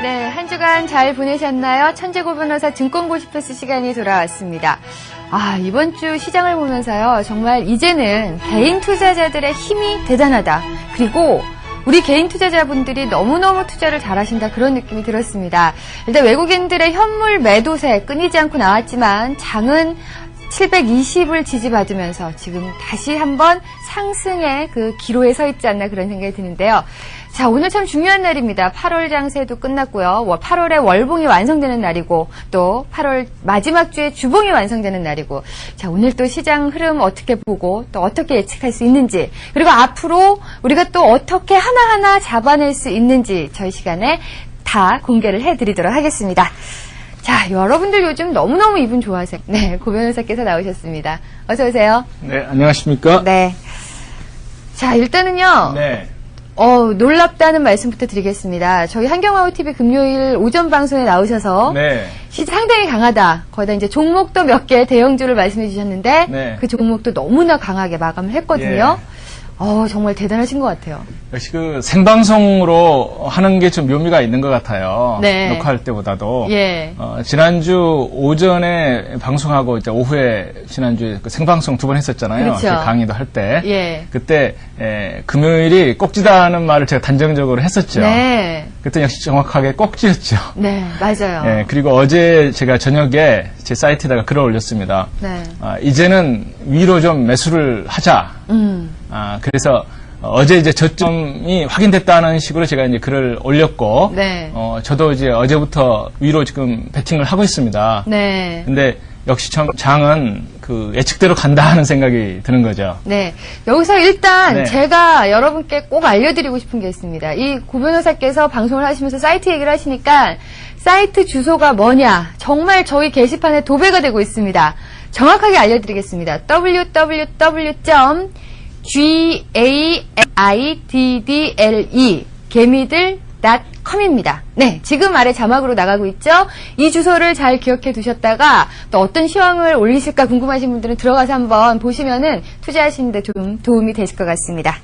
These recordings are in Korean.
네, 한 주간 잘 보내셨나요? 천재고 변호사 증권고시 패스 시간이 돌아왔습니다. 이번 주 시장을 보면서요, 정말 이제는 개인 투자자들의 힘이 대단하다. 그리고 우리 개인 투자자분들이 너무너무 투자를 잘하신다, 그런 느낌이 들었습니다. 일단 외국인들의 현물 매도세 끊이지 않고 나왔지만 장은 720을 지지받으면서 지금 다시 한번 상승의 그 기로에 서 있지 않나, 그런 생각이 드는데요. 자, 오늘 참 중요한 날입니다. 8월 장세도 끝났고요. 8월에 월봉이 완성되는 날이고, 또 8월 마지막 주에 주봉이 완성되는 날이고, 자, 오늘 또 시장 흐름 어떻게 보고 또 어떻게 예측할 수 있는지, 그리고 앞으로 우리가 또 어떻게 하나하나 잡아낼 수 있는지 저희 시간에 다 공개를 해드리도록 하겠습니다. 자, 여러분들 요즘 너무너무 이분 좋아하세요. 네, 고 변호사께서 나오셨습니다. 어서 오세요. 네, 안녕하십니까? 네. 자, 일단은요. 네. 놀랍다는 말씀부터 드리겠습니다. 저희 한경화호TV 금요일 오전 방송에 나오셔서 네. 상당히 강하다. 거기다 이제 종목도 몇 개 대형주를 말씀해 주셨는데 네. 그 종목도 너무나 강하게 마감을 했거든요. 예. 정말 대단하신 것 같아요. 역시 그 생방송으로 하는 게 좀 묘미가 있는 것 같아요. 네. 녹화할 때보다도. 예. 지난주 오전에 방송하고 이제 오후에 지난주에 그 생방송 2번 했었잖아요. 그렇죠. 강의도 할 때. 예. 그때 금요일이 꼭지다는 말을 제가 단정적으로 했었죠. 네. 그때 역시 정확하게 꼭지였죠. 네, 맞아요. 예, 그리고 어제 제가 저녁에 제 사이트에다가 글을 올렸습니다. 네. 이제는 위로 좀 매수를 하자. 그래서 어제 이제 저점이 확인됐다는 식으로 제가 이제 글을 올렸고, 네. 저도 이제 어제부터 위로 지금 베팅을 하고 있습니다. 네. 근데 역시 장은 그 예측대로 간다 하는 생각이 드는 거죠. 네. 여기서 일단 네. 제가 여러분께 꼭 알려드리고 싶은 게 있습니다. 이 고 변호사께서 방송을 하시면서 사이트 얘기를 하시니까 사이트 주소가 뭐냐, 정말 저희 게시판에 도배가 되고 있습니다. 정확하게 알려드리겠습니다. www.gaidle 개미들.com입니다. 네, 지금 아래 자막으로 나가고 있죠? 이 주소를 잘 기억해 두셨다가 또 어떤 시황을 올리실까 궁금하신 분들은 들어가서 한번 보시면은 투자하시는데 좀 도움이 되실 것 같습니다.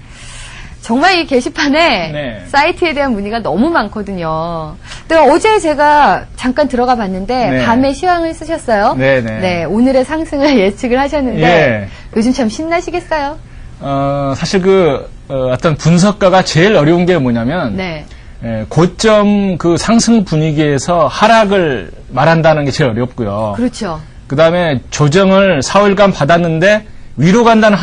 정말 이 게시판에 네. 사이트에 대한 문의가 너무 많거든요. 또 어제 제가 잠깐 들어가 봤는데 네. 밤에 시황을 쓰셨어요. 네네. 네, 오늘의 상승을 예측을 하셨는데 예. 요즘 참 신나시겠어요? 사실 어떤 분석가가 제일 어려운 게 뭐냐면, 네. 고점 그 상승 분위기에서 하락을 말한다는 게 제일 어렵고요. 그렇죠. 그 다음에 조정을 4월간 받았는데 위로 간다는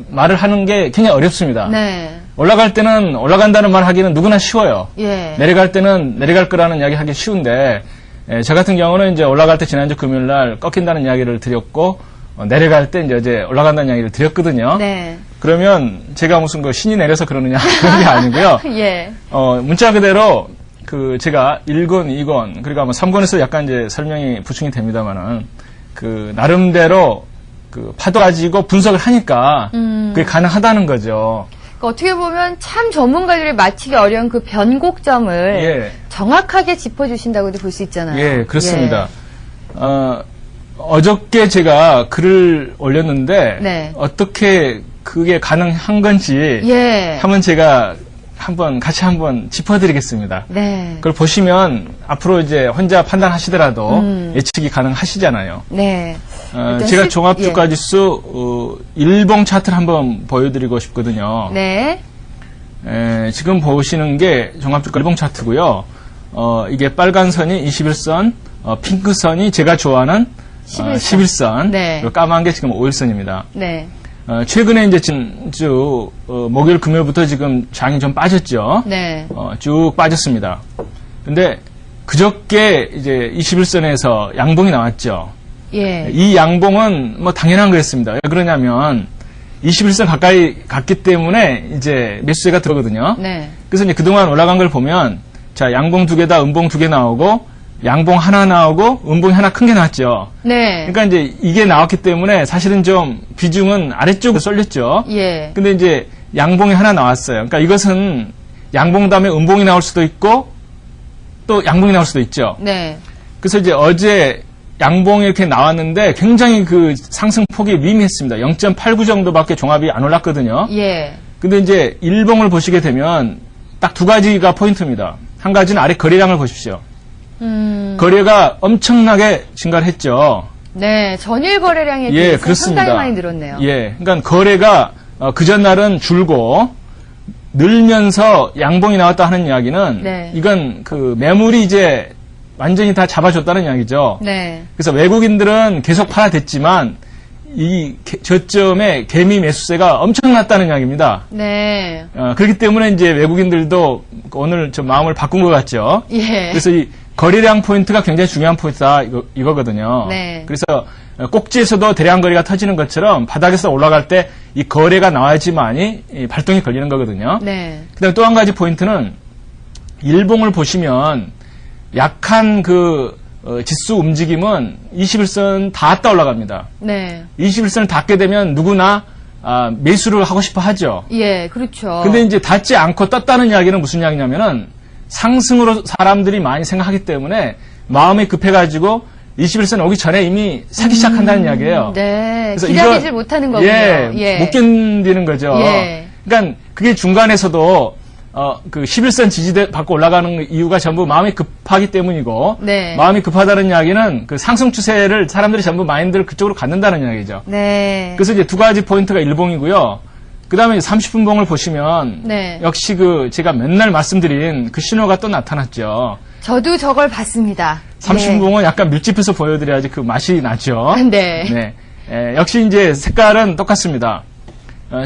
말을 하는 게 굉장히 어렵습니다. 네. 올라갈 때는 올라간다는 말 하기는 누구나 쉬워요. 예. 내려갈 때는 내려갈 거라는 이야기 하기 쉬운데, 저 같은 경우는 이제 올라갈 때 지난주 금요일 날 꺾인다는 이야기를 드렸고, 내려갈 때 이제 어제 올라간다는 이야기를 드렸거든요. 네. 그러면 제가 무슨 신이 내려서 그러느냐 그런 게 아니고요. 예. 문자 그대로 제가 1권, 2권, 그리고 아마 3권에서 약간 이제 설명이 부충이 됩니다만은 나름대로 파도 가지고 분석을 하니까 그게 가능하다는 거죠. 그러니까 어떻게 보면 참 전문가들이 맞히기 어려운 그 변곡점을 예. 정확하게 짚어주신다고도 볼 수 있잖아요. 예, 그렇습니다. 어저께 제가 글을 올렸는데 네. 어떻게 그게 가능한 건지 예. 한번 제가 같이 한번 짚어드리겠습니다. 네. 그걸 보시면 앞으로 이제 혼자 판단하시더라도 예측이 가능하시잖아요. 네. 제가 종합주가지수 일봉 차트를 한번 보여드리고 싶거든요. 네. 지금 보시는 게 종합주가 일봉 차트고요. 이게 빨간 선이 21선, 핑크 선이 제가 좋아하는 11선, 네. 그리고 까만 게 지금 5일선입니다. 네. 최근에 이제 진주 목요일 금요일부터 지금 장이 좀 빠졌죠. 네. 쭉 빠졌습니다. 근데 그저께 이제 21선에서 양봉이 나왔죠. 예. 이 양봉은 뭐 당연한 거였습니다. 왜 그러냐면 21선 가까이 갔기 때문에 이제 매수세가 들어오거든요. 네. 그래서 이제 그동안 올라간 걸 보면 자, 양봉 2개다 음봉 2개 나오고 양봉 하나 나오고 음봉이 하나 큰 게 나왔죠. 네. 그러니까 이제 이게 나왔기 때문에 사실은 좀 비중은 아래쪽으로 쏠렸죠. 예. 근데 이제 양봉이 하나 나왔어요. 그러니까 이것은 양봉 다음에 음봉이 나올 수도 있고 또 양봉이 나올 수도 있죠. 네. 그래서 이제 어제 양봉이 이렇게 나왔는데 굉장히 그 상승폭이 미미했습니다. 0.89 정도밖에 종합이 안 올랐거든요. 예. 근데 이제 일봉을 보시게 되면 딱 두 가지가 포인트입니다. 한 가지는 아래 거래량을 보십시오. 거래가 엄청나게 증가를 했죠. 네, 전일 거래량에 비해서 그렇습니다. 상당히 많이 늘었네요. 예, 그러니까 거래가 그 전날은 줄고 늘면서 양봉이 나왔다 하는 이야기는 네. 이건 그 매물이 이제 완전히 다 잡아줬다는 이야기죠. 네. 그래서 외국인들은 계속 팔아댔지만 이 저점에 개미 매수세가 엄청났다는 이야기입니다. 네. 그렇기 때문에 이제 외국인들도 오늘 좀 마음을 바꾼 것 같죠. 예. 그래서 이 거래량 포인트가 굉장히 중요한 포인트다 이거거든요. 네. 그래서 꼭지에서도 대량 거래가 터지는 것처럼 바닥에서 올라갈 때 이 거래가 나와야지만이 이 발동이 걸리는 거거든요. 네. 그다음 또 한 가지 포인트는 일봉을 보시면 약한 그 지수 움직임은 21선 닿았다 올라갑니다. 네. 21선을 닿게 되면 누구나 매수를 하고 싶어 하죠. 예, 그렇죠. 근데 이제 닿지 않고 떴다는 이야기는 무슨 이야기냐면은 상승으로 사람들이 많이 생각하기 때문에 마음이 급해가지고 21선 오기 전에 이미 사기 시작한다는 이야기예요. 네. 그래서 기다리질 못하는 거군요. 못 견디는 거죠. 예. 그러니까 그게 중간에서도 그 11선 지지대 받고 올라가는 이유가 전부 마음이 급하기 때문이고, 네. 마음이 급하다는 이야기는 그 상승 추세를 사람들이 전부 마인드를 그쪽으로 갖는다는 이야기죠. 네. 그래서 이제 두 가지 포인트가 일봉이고요. 그 다음에 30분봉을 보시면, 네. 역시 그 제가 맨날 말씀드린 그 신호가 또 나타났죠. 저도 저걸 봤습니다. 30분봉은 약간 밀집해서 보여드려야지 그 맛이 나죠. 네. 역시 이제 색깔은 똑같습니다.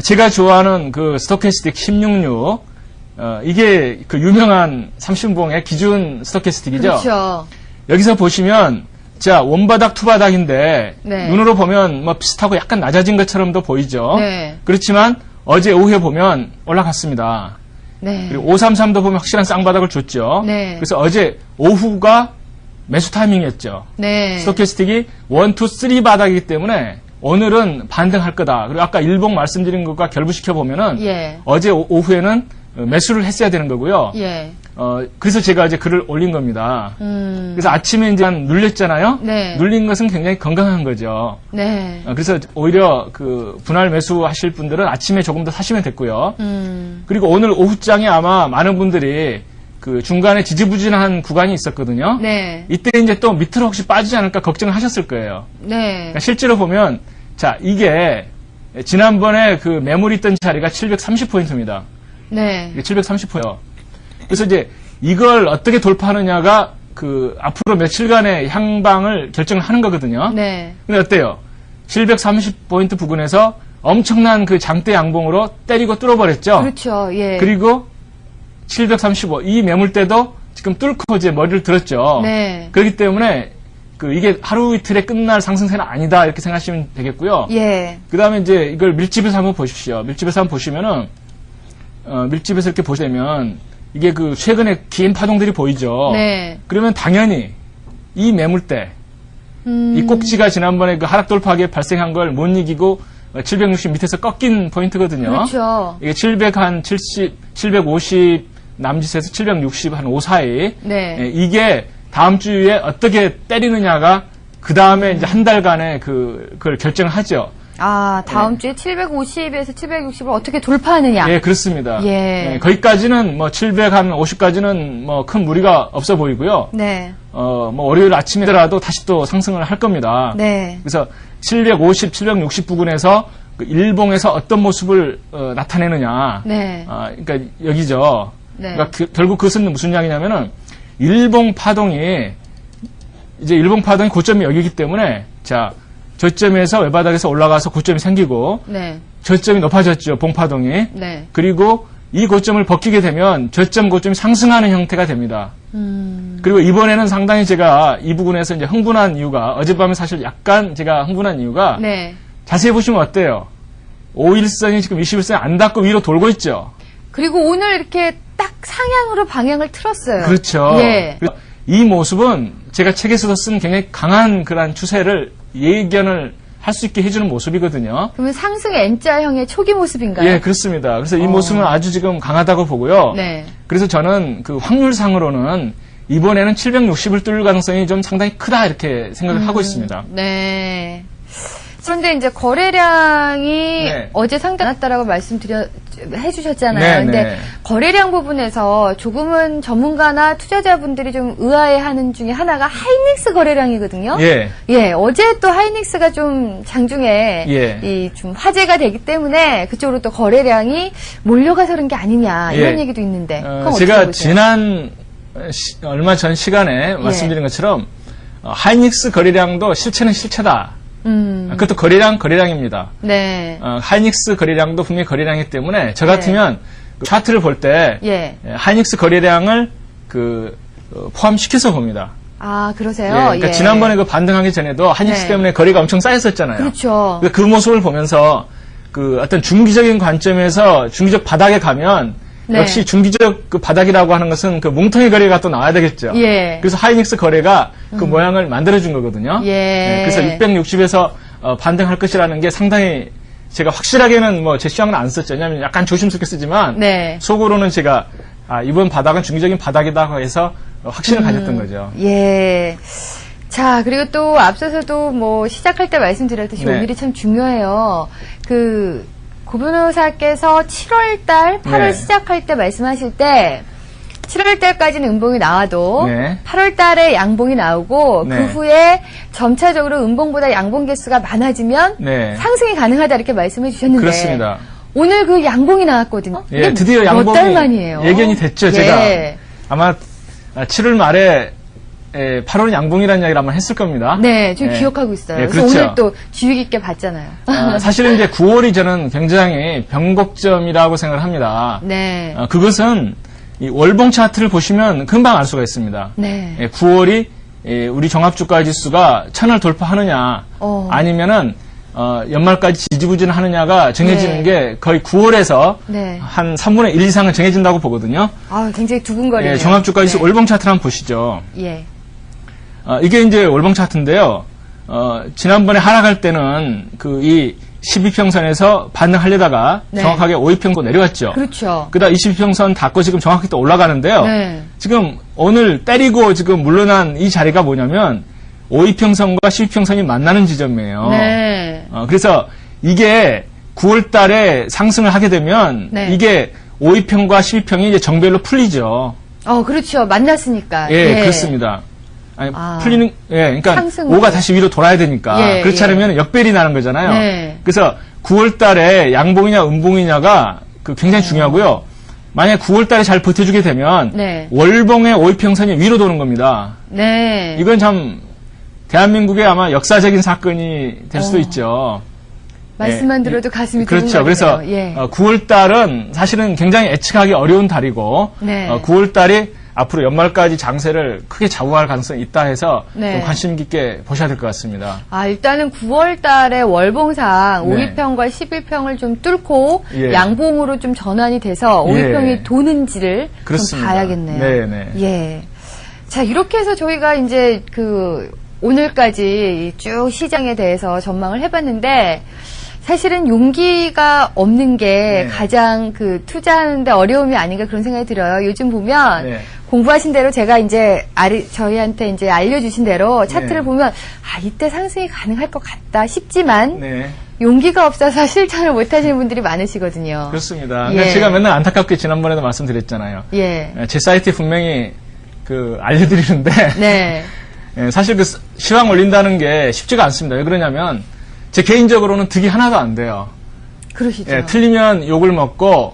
제가 좋아하는 그 스토캐스틱 166, 이게 그 유명한 30분봉의 기준 스토캐스틱이죠. 그렇죠. 여기서 보시면, 자, 원바닥, 투바닥인데, 네. 눈으로 보면 뭐 비슷하고 약간 낮아진 것처럼도 보이죠. 네. 그렇지만, 어제 오후에 보면 올라갔습니다. 네. 그리고 533도 보면 확실한 쌍바닥을 줬죠. 네. 그래서 어제 오후가 매수 타이밍이었죠. 네. 스토캐스틱이 1, 2, 3 바닥이기 때문에 오늘은 반등할 거다. 그리고 아까 일봉 말씀드린 것과 결부시켜 보면은 예. 어제 오후에는 매수를 했어야 되는 거고요. 예. 그래서 제가 이제 글을 올린 겁니다. 그래서 아침에 이제 눌렸잖아요. 네. 눌린 것은 굉장히 건강한 거죠. 네. 그래서 오히려 그 분할 매수하실 분들은 아침에 조금 더 사시면 됐고요. 그리고 오늘 오후장에 아마 많은 분들이 그 중간에 지지부진한 구간이 있었거든요. 네. 이때 이제 또 밑으로 혹시 빠지지 않을까 걱정을 하셨을 거예요. 네. 그러니까 실제로 보면 자 이게 지난번에 그 매물이 있던 자리가 730포인트입니다. 네. 이게 730포인트. 그래서 이제 이걸 어떻게 돌파하느냐가 그 앞으로 며칠간의 향방을 결정을 하는 거거든요. 네. 근데 어때요? 730포인트 부근에서 엄청난 그 장대 양봉으로 때리고 뚫어버렸죠. 그렇죠. 예. 그리고 735, 이 매물대도 지금 뚫고 이제 머리를 들었죠. 네. 그렇기 때문에 그 이게 하루 이틀에 끝날 상승세는 아니다 이렇게 생각하시면 되겠고요. 예. 그 다음에 이제 이걸 밀집에서 한번 보십시오. 밀집에서 한번 보시면은 밀집에서 이렇게 보시면 이게 그 최근에 긴 파동들이 보이죠. 네. 그러면 당연히 이 매물대, 이 꼭지가 지난번에 그 하락 돌파하게 발생한 걸 못 이기고 760 밑에서 꺾인 포인트거든요. 그렇죠. 이게 750 남짓에서 760 한 5 사이. 네. 이게 다음 주에 어떻게 때리느냐가 그 다음에 이제 한 달간의 그걸 결정을 하죠. 아, 다음 주에 750에서 760을 어떻게 돌파하느냐. 예, 그렇습니다. 예. 거기까지는 뭐 750까지는 뭐 큰 무리가 없어 보이고요. 네. 뭐 월요일 아침이더라도 다시 또 상승을 할 겁니다. 네. 그래서 750, 760 부근에서 그 일봉에서 어떤 모습을 나타내느냐. 네. 그러니까 여기죠. 네. 그러니까 결국 그것은 무슨 이야기냐면은 일봉 파동이 고점이 여기기 때문에 자 저점에서 외바닥에서 올라가서 고점이 생기고 네. 저점이 높아졌죠. 봉파동이. 네. 그리고 이 고점을 벗기게 되면 저점 고점이 상승하는 형태가 됩니다. 그리고 이번에는 상당히 제가 이 부분에서 이제 흥분한 이유가 어젯밤에 사실 약간 제가 흥분한 이유가 네. 자세히 보시면 어때요? 5일선이 지금 21선이 안 닿고 위로 돌고 있죠. 그리고 오늘 이렇게 딱 상향으로 방향을 틀었어요. 그렇죠. 예. 이 모습은 제가 책에서도 쓴 굉장히 강한 그런 추세를 예견을 할 수 있게 해주는 모습이거든요. 그러면 상승 N자형의 초기 모습인가요? 예, 그렇습니다. 그래서 이 모습은 아주 지금 강하다고 보고요. 네. 그래서 저는 그 확률상으로는 이번에는 760을 뚫을 가능성이 좀 상당히 크다 이렇게 생각을 하고 있습니다. 네. 그런데 이제 거래량이 네. 어제 상당히 많았다라고 말씀드렸죠. 해주셨잖아요. 근데 거래량 부분에서 조금은 전문가나 투자자분들이 좀 의아해하는 중에 하나가 하이닉스 거래량이거든요. 예, 어제 또 하이닉스가 좀 장중에 좀 화제가 되기 때문에 그쪽으로 또 거래량이 몰려가서 그런 게 아니냐 이런 얘기도 있는데. 제가 지난 얼마 전 시간에 말씀드린 것처럼 하이닉스 거래량도 실체는 실체다. 그것도 거래량입니다. 네. 하이닉스 거래량도 분명히 거래량이기 때문에 저 같으면 차트를 볼 때 하이닉스 거래량을 포함시켜서 봅니다. 아, 그러세요? 그러니까 지난번에 그 반등하기 전에도 하이닉스 때문에 거래가 엄청 쌓였었잖아요. 그렇죠. 그 모습을 보면서 어떤 중기적인 관점에서 중기적 바닥에 가면 역시 중기적 그 바닥이라고 하는 것은 그 뭉텅이 거래가 또 나와야 되겠죠. 그래서 하이닉스 거래가 그 모양을 만들어준 거거든요. 그래서 660에서 반등할 것이라는 게 상당히 제가 확실하게는 제 시황은 안 썼죠. 왜냐하면 약간 조심스럽게 쓰지만 속으로는 제가 이번 바닥은 중기적인 바닥이다 해서 확신을 가졌던 거죠. 자, 그리고 또 앞서서도 시작할 때 말씀드렸듯이 오늘이 참 중요해요. 고 변호사께서 7월달, 8월 시작할 때 말씀하실 때 7월달까지는 음봉이 나와도 8월달에 양봉이 나오고 그 후에 점차적으로 음봉보다 양봉 개수가 많아지면 상승이 가능하다 이렇게 말씀해 주셨는데 그렇습니다. 오늘 그 양봉이 나왔거든요. 드디어 양봉이 몇 달 만이에요. 예견이 됐죠. 제가 아마 7월 말에 8월 양봉이라는 이야기를 한번 했을 겁니다. 네, 지금 기억하고 있어요. 그래서 오늘 또 주의 깊게 봤잖아요. 사실은 이제 9월이 저는 굉장히 변곡점이라고 생각을 합니다. 그것은 이 월봉 차트를 보시면 금방 알 수가 있습니다. 9월이 우리 종합주가 지수가 1000을 돌파하느냐, 아니면은 연말까지 지지부진하느냐가 정해지는 게 거의 9월에서 한 3분의 1 이상은 정해진다고 보거든요. 굉장히 두근거리네요. 종합주가 지수 월봉 차트를 한번 보시죠. 이게 이제 월봉 차트인데요. 지난번에 하락할 때는 이 12평선에서 반등하려다가 정확하게 5위평선 내려왔죠. 그렇죠. 그다음 22평선 닫고 지금 정확히 또 올라가는데요. 지금 오늘 때리고 지금 물러난 이 자리가 뭐냐면 5위평선과 12평선이 만나는 지점이에요. 그래서 이게 9월 달에 상승을 하게 되면 이게 5위평과 12평이 이제 정배로 풀리죠. 그렇죠. 만났으니까. 그렇습니다. 풀리는, 그러니까 상승으로. 5가 다시 위로 돌아야 되니까. 그렇지 않으면 역배열이 나는 거잖아요. 그래서 9월 달에 양봉이냐 음봉이냐가 굉장히 중요하고요. 만약에 9월 달에 잘 버텨주게 되면 월봉의 5위평선이 위로 도는 겁니다. 이건 참 대한민국의 아마 역사적인 사건이 될 수도 있죠. 말씀만 들어도 가슴이 그렇죠. 그래서 9월 달은 사실은 굉장히 예측하기 어려운 달이고 9월 달이 앞으로 연말까지 장세를 크게 좌우할 가능성이 있다 해서 좀 관심 깊게 보셔야 될 것 같습니다. 일단은 9월 달에 월봉상 5위평과 11평을 좀 뚫고 양봉으로 좀 전환이 돼서 5위평이 도는지를 좀 봐야겠네요. 자, 이렇게 해서 저희가 이제 오늘까지 쭉 시장에 대해서 전망을 해봤는데 사실은 용기가 없는 게 가장 투자하는데 어려움이 아닌가 그런 생각이 들어요. 요즘 보면 공부하신 대로 제가 이제 저희한테 이제 알려주신 대로 차트를 보면 이때 상승이 가능할 것 같다 싶지만 용기가 없어서 실천을 못 하시는 분들이 많으시거든요. 그렇습니다. 제가 맨날 안타깝게 지난번에도 말씀드렸잖아요. 제 사이트에 분명히 알려드리는데 사실 시황 올린다는 게 쉽지가 않습니다. 왜 그러냐면 제 개인적으로는 득이 하나도 안 돼요. 그러시죠. 틀리면 욕을 먹고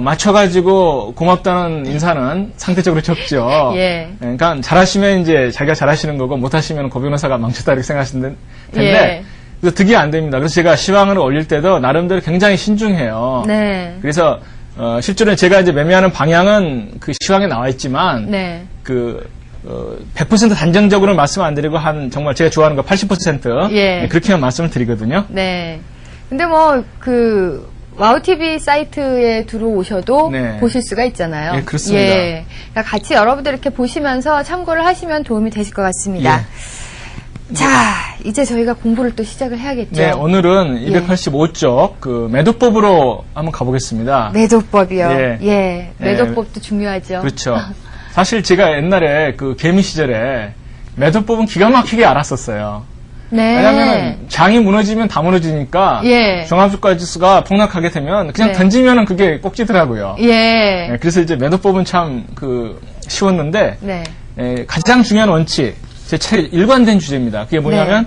맞춰가지고 고맙다는 인사는 상대적으로 적죠. 그러니까 잘하시면 이제 자기가 잘하시는 거고 못하시면 고 변호사가 망쳤다 이렇게 생각하시는 텐데 그래서 득이 안 됩니다. 그래서 제가 시황을 올릴 때도 나름대로 굉장히 신중해요. 그래서 실제로 제가 이제 매매하는 방향은 시황에 나와 있지만 100% 단정적으로 말씀 안 드리고 정말 제가 좋아하는 거 80% 그렇게만 말씀을 드리거든요. 근데 와우TV 사이트에 들어오셔도 보실 수가 있잖아요. 그렇습니다. 그러니까 같이 여러분들 이렇게 보시면서 참고를 하시면 도움이 되실 것 같습니다. 자, 이제 저희가 공부를 또 시작을 해야겠죠. 오늘은 285쪽 매도법으로 한번 가보겠습니다. 매도법이요. 매도법도 중요하죠. 그렇죠. 사실 제가 옛날에 개미 시절에 매도법은 기가 막히게 알았었어요. 네. 왜냐하면 장이 무너지면 다 무너지니까 예. 종합주가지수가 폭락하게 되면 그냥 네. 던지면은 그게 꼭지더라고요. 예. 네, 그래서 이제 매도법은 참 쉬웠는데 네. 가장 중요한 원칙, 제 책에 일관된 주제입니다. 그게 뭐냐면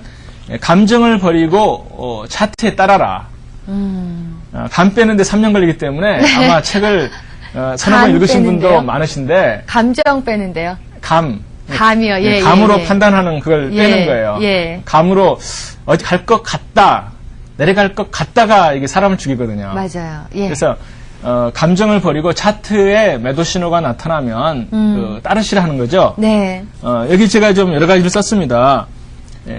감정을 버리고 차트에 따라라. 감 빼는데 3년 걸리기 때문에 아마 책을 서너 번 읽으신 분도 많으신데 감정 빼는데요. 감이요. 예, 감으로 예. 판단하는 그걸 빼는 거예요. 예. 감으로 어디 갈 것 같다, 내려갈 것 같다가 이게 사람을 죽이거든요. 맞아요. 예. 그래서 감정을 버리고 차트에 매도 신호가 나타나면 따르시라 하는 거죠. 네. 여기 제가 좀 여러 가지를 썼습니다.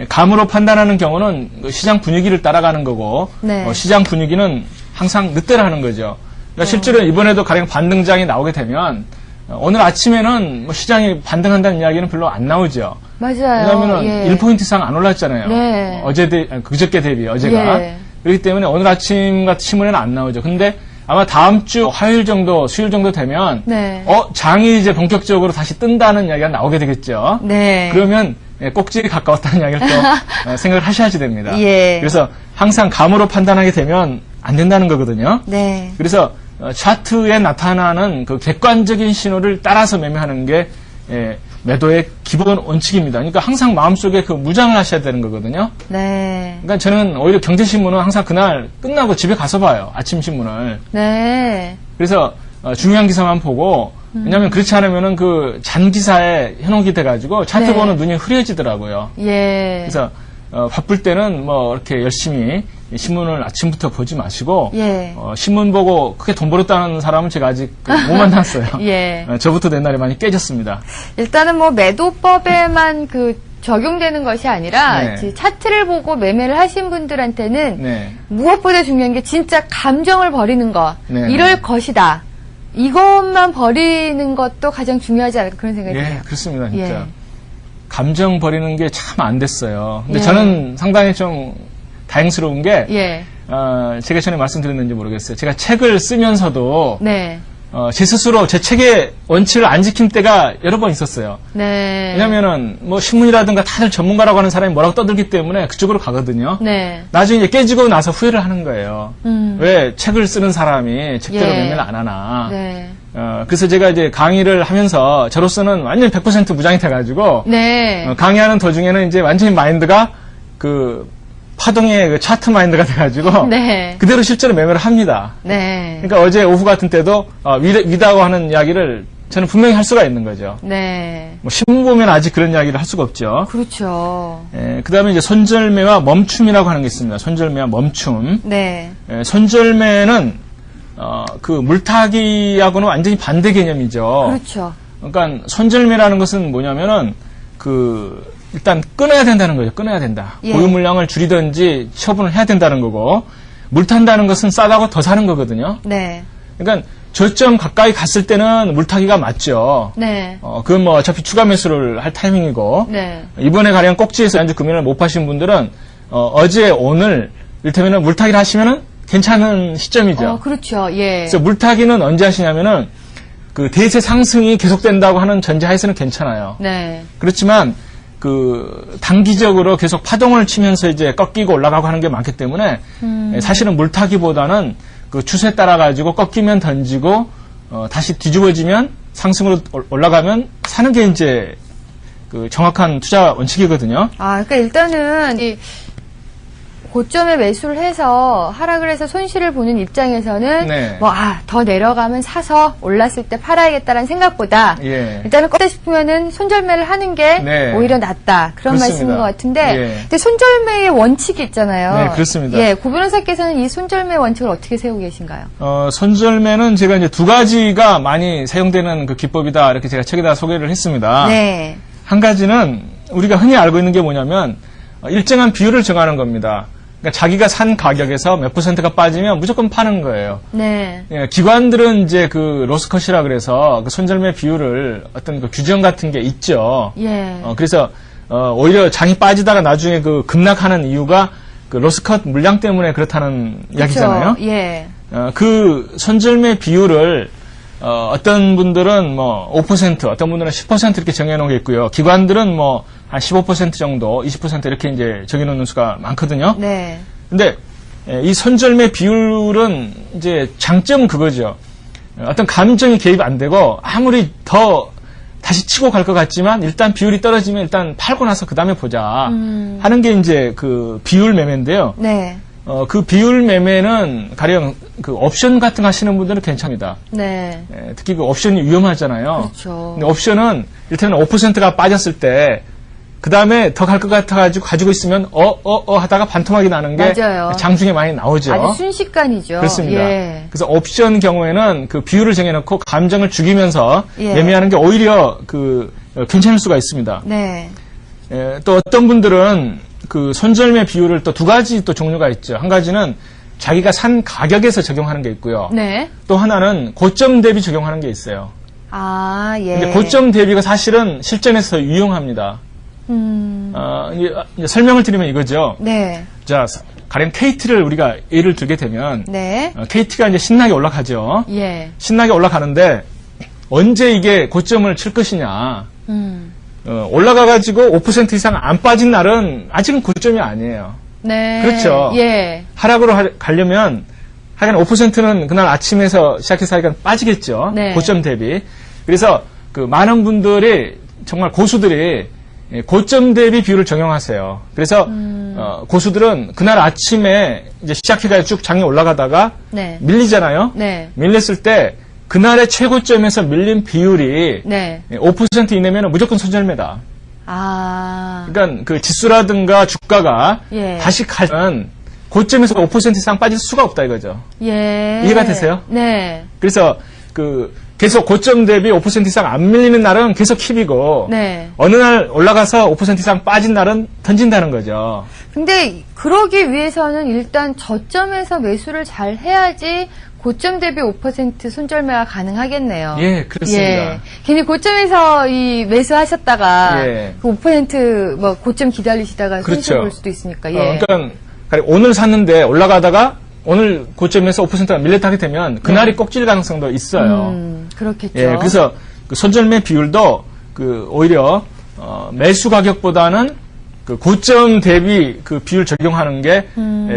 감으로 판단하는 경우는 시장 분위기를 따라가는 거고 네. 시장 분위기는 항상 늦대로 하는 거죠. 그러니까 실제로 이번에도 가령 반등장이 나오게 되면 오늘 아침에는 뭐 시장이 반등한다는 이야기는 별로 안 나오죠. 맞아요. 왜냐하면 예. 1포인트 이상 안 올랐잖아요. 네. 그저께 대비 어제가. 예. 그렇기 때문에 오늘 아침 같은 신문에는 안 나오죠. 근데 아마 다음 주 화요일 정도, 수요일 정도 되면 네. 장이 이제 본격적으로 다시 뜬다는 이야기가 나오게 되겠죠. 네. 그러면 꼭지에 가까웠다는 이야기를 또 생각을 하셔야지 됩니다. 예. 그래서 항상 감으로 판단하게 되면 안 된다는 거거든요. 네. 그래서 차트에 나타나는 그 객관적인 신호를 따라서 매매하는 게 매도의 기본 원칙입니다. 그러니까 항상 마음속에 그 무장을 하셔야 되는 거거든요. 네. 그러니까 저는 오히려 경제신문은 항상 그날 끝나고 집에 가서 봐요. 아침 신문을. 네. 그래서 중요한 기사만 보고 왜냐하면 그렇지 않으면은 그 잔기사에 현혹이 돼가지고 차트 네. 보는 눈이 흐려지더라고요. 예. 그래서 바쁠 때는 뭐 이렇게 열심히 신문을 아침부터 보지 마시고 예. 신문 보고 크게 돈 벌었다는 사람은 제가 아직 못 만났어요. 예. 저부터 옛날에 많이 깨졌습니다. 일단은 뭐 매도법에만 적용되는 것이 아니라 네. 차트를 보고 매매를 하신 분들한테는 네. 무엇보다 중요한 게 진짜 감정을 버리는 것. 네. 이럴 것이다. 이것만 버리는 것도 가장 중요하지 않을까 그런 생각이 예, 드네요. 그렇습니다. 진짜. 예. 감정 버리는 게 참 안 됐어요. 근데 예. 저는 상당히 좀 다행스러운 게 예. 제가 전에 말씀드렸는지 모르겠어요. 제가 책을 쓰면서도 네. 제 스스로 제 책의 원칙을 안 지킨 때가 여러 번 있었어요. 네. 왜냐면은 뭐 신문이라든가 다들 전문가라고 하는 사람이 뭐라고 떠들기 때문에 그쪽으로 가거든요. 네. 나중에 이제 깨지고 나서 후회를 하는 거예요. 왜 책을 쓰는 사람이 책대로 예. 매매를 안 하나. 네. 그래서 제가 이제 강의를 하면서 저로서는 완전 100% 무장이 돼가지고 네. 강의하는 도중에는 이제 완전히 마인드가 그 파동의 그 차트 마인드가 돼가지고 네. 그대로 실제로 매매를 합니다. 네. 그러니까 어제 오후 같은 때도 위다고 하는 이야기를 저는 분명히 할 수가 있는 거죠. 네. 뭐 신문 보면 아직 그런 이야기를 할 수가 없죠. 그렇죠. 그다음에 이제 손절매와 멈춤이라고 하는 게 있습니다. 손절매와 멈춤. 네. 손절매는 그 물타기하고는 완전히 반대 개념이죠. 그렇죠. 그러니까 손절매라는 것은 뭐냐면은 일단 끊어야 된다는 거죠. 끊어야 된다. 예. 보유 물량을 줄이든지 처분을 해야 된다는 거고 물 탄다는 것은 싸다고 더 사는 거거든요. 네. 그러니까 저점 가까이 갔을 때는 물타기가 맞죠. 네. 그건 뭐 어차피 추가 매수를 할 타이밍이고 네. 이번에 가령 꼭지에서 연주 금연을 못 파신 분들은 어제 오늘 이를테면 물타기를 하시면은 괜찮은 시점이죠. 그렇죠. 예. 그래서 물타기는 언제 하시냐면은 그 대세 상승이 계속된다고 하는 전제하에서는 괜찮아요. 네. 그렇지만 그 단기적으로 계속 파동을 치면서 이제 꺾이고 올라가고 하는 게 많기 때문에 사실은 물타기보다는 그 추세 따라 가지고 꺾이면 던지고 다시 뒤집어지면 상승으로 올라가면 사는 게 이제 그 정확한 투자 원칙이거든요. 그러니까 일단은 고점에 매수를 해서 하락을 해서 손실을 보는 입장에서는 네. 더 내려가면 사서 올랐을 때 팔아야겠다라는 생각보다 예. 일단은 껐다 싶으면은 손절매를 하는 게 네. 오히려 낫다 그런 그렇습니다. 말씀인 것 같은데 예. 근데 손절매의 원칙이 있잖아요. 네, 그렇습니다. 예, 고 변호사께서는 이 손절매 원칙을 어떻게 세우고 계신가요? 손절매는 제가 이제 두 가지가 많이 사용되는 그 기법이다 이렇게 제가 책에다 소개를 했습니다. 네. 한 가지는 우리가 흔히 알고 있는 게 뭐냐면 일정한 비율을 정하는 겁니다. 그러니까 자기가 산 가격에서 몇 %가 빠지면 무조건 파는 거예요. 네. 예, 기관들은 이제 그 로스컷이라 그래서 그 손절매 비율을 어떤 그 규정 같은 게 있죠. 예. 그래서 오히려 장이 빠지다가 나중에 그 급락하는 이유가 그 로스컷 물량 때문에 그렇다는 이야기잖아요. 예. 그 손절매 비율을 어떤 분들은 뭐 5%, 어떤 분들은 10% 이렇게 정해놓은 게 있고요. 기관들은 뭐 한 15% 정도, 20% 이렇게 이제 정해놓는 수가 많거든요. 네. 근데 이 손절매 비율은 이제 장점은 그거죠. 어떤 감정이 개입 안 되고 아무리 더 다시 치고 갈 것 같지만 일단 비율이 떨어지면 일단 팔고 나서 그 다음에 보자 하는 게 이제 그 비율 매매인데요. 네. 그 비율 매매는 가령 그 옵션 같은 거 하시는 분들은 괜찮습니다. 네. 특히 그 옵션이 위험하잖아요. 그렇죠. 근데 옵션은 일테면 5%가 빠졌을 때 그 다음에 더 갈 것 같아가지고 가지고 있으면 하다가 반토막이 나는 게 맞아요. 장중에 많이 나오죠. 아주 순식간이죠. 그렇습니다. 예. 그래서 옵션 경우에는 그 비율을 정해놓고 감정을 죽이면서 예. 매매하는 게 오히려 괜찮을 수가 있습니다. 네. 또 어떤 분들은 그 손절매 비율을 또 두 가지 또 종류가 있죠. 한 가지는 자기가 산 가격에서 적용하는 게 있고요. 네. 또 하나는 고점 대비 적용하는 게 있어요. 아, 예. 근데 고점 대비가 사실은 실전에서 유용합니다. 이제 설명을 드리면 이거죠. 네. 자, 가령 KT를 우리가 예를 들게 되면 네. KT가 이제 신나게 올라가죠. 예. 신나게 올라가는데 언제 이게 고점을 칠 것이냐. 올라가가지고 5% 이상 안 빠진 날은 아직은 고점이 아니에요. 네. 그렇죠. 예. 하락으로 가려면 하여간 5%는 그날 아침에서 시작해서 하여간 빠지겠죠. 네. 고점 대비. 그래서 그 많은 분들이 정말 고수들이 고점 대비 비율을 적용하세요. 그래서 고수들은 그날 아침에 이제 시작해가지고 쭉 장이 올라가다가 네. 밀리잖아요. 네. 밀렸을 때 그날의 최고점에서 밀린 비율이 네. 5% 이내면 무조건 손절매다. 아. 그러니까 그 지수라든가 주가가 예. 다시 가면 고점에서 5% 이상 빠질 수가 없다 이거죠. 예. 이해가 되세요? 네. 그래서 계속 고점 대비 5% 이상 안 밀리는 날은 계속 킵이고 네. 어느 날 올라가서 5% 이상 빠진 날은 던진다는 거죠. 근데 그러기 위해서는 일단 저점에서 매수를 잘 해야지 고점 대비 5% 손절매가 가능하겠네요. 예, 그렇습니다. 예. 괜히 고점에서 이 매수하셨다가 예. 그 5% 뭐 고점 기다리시다가 그렇죠. 손실 볼 수도 있으니까. 예. 그러니까 오늘 샀는데 올라가다가 오늘 고점에서 5%가 밀렸다 하게 되면 그날이 꼭질 가능성도 있어요. 그렇겠죠. 예, 그래서 그 손절매 비율도 오히려 매수 가격보다는 그 고점 대비 그 비율 적용하는 게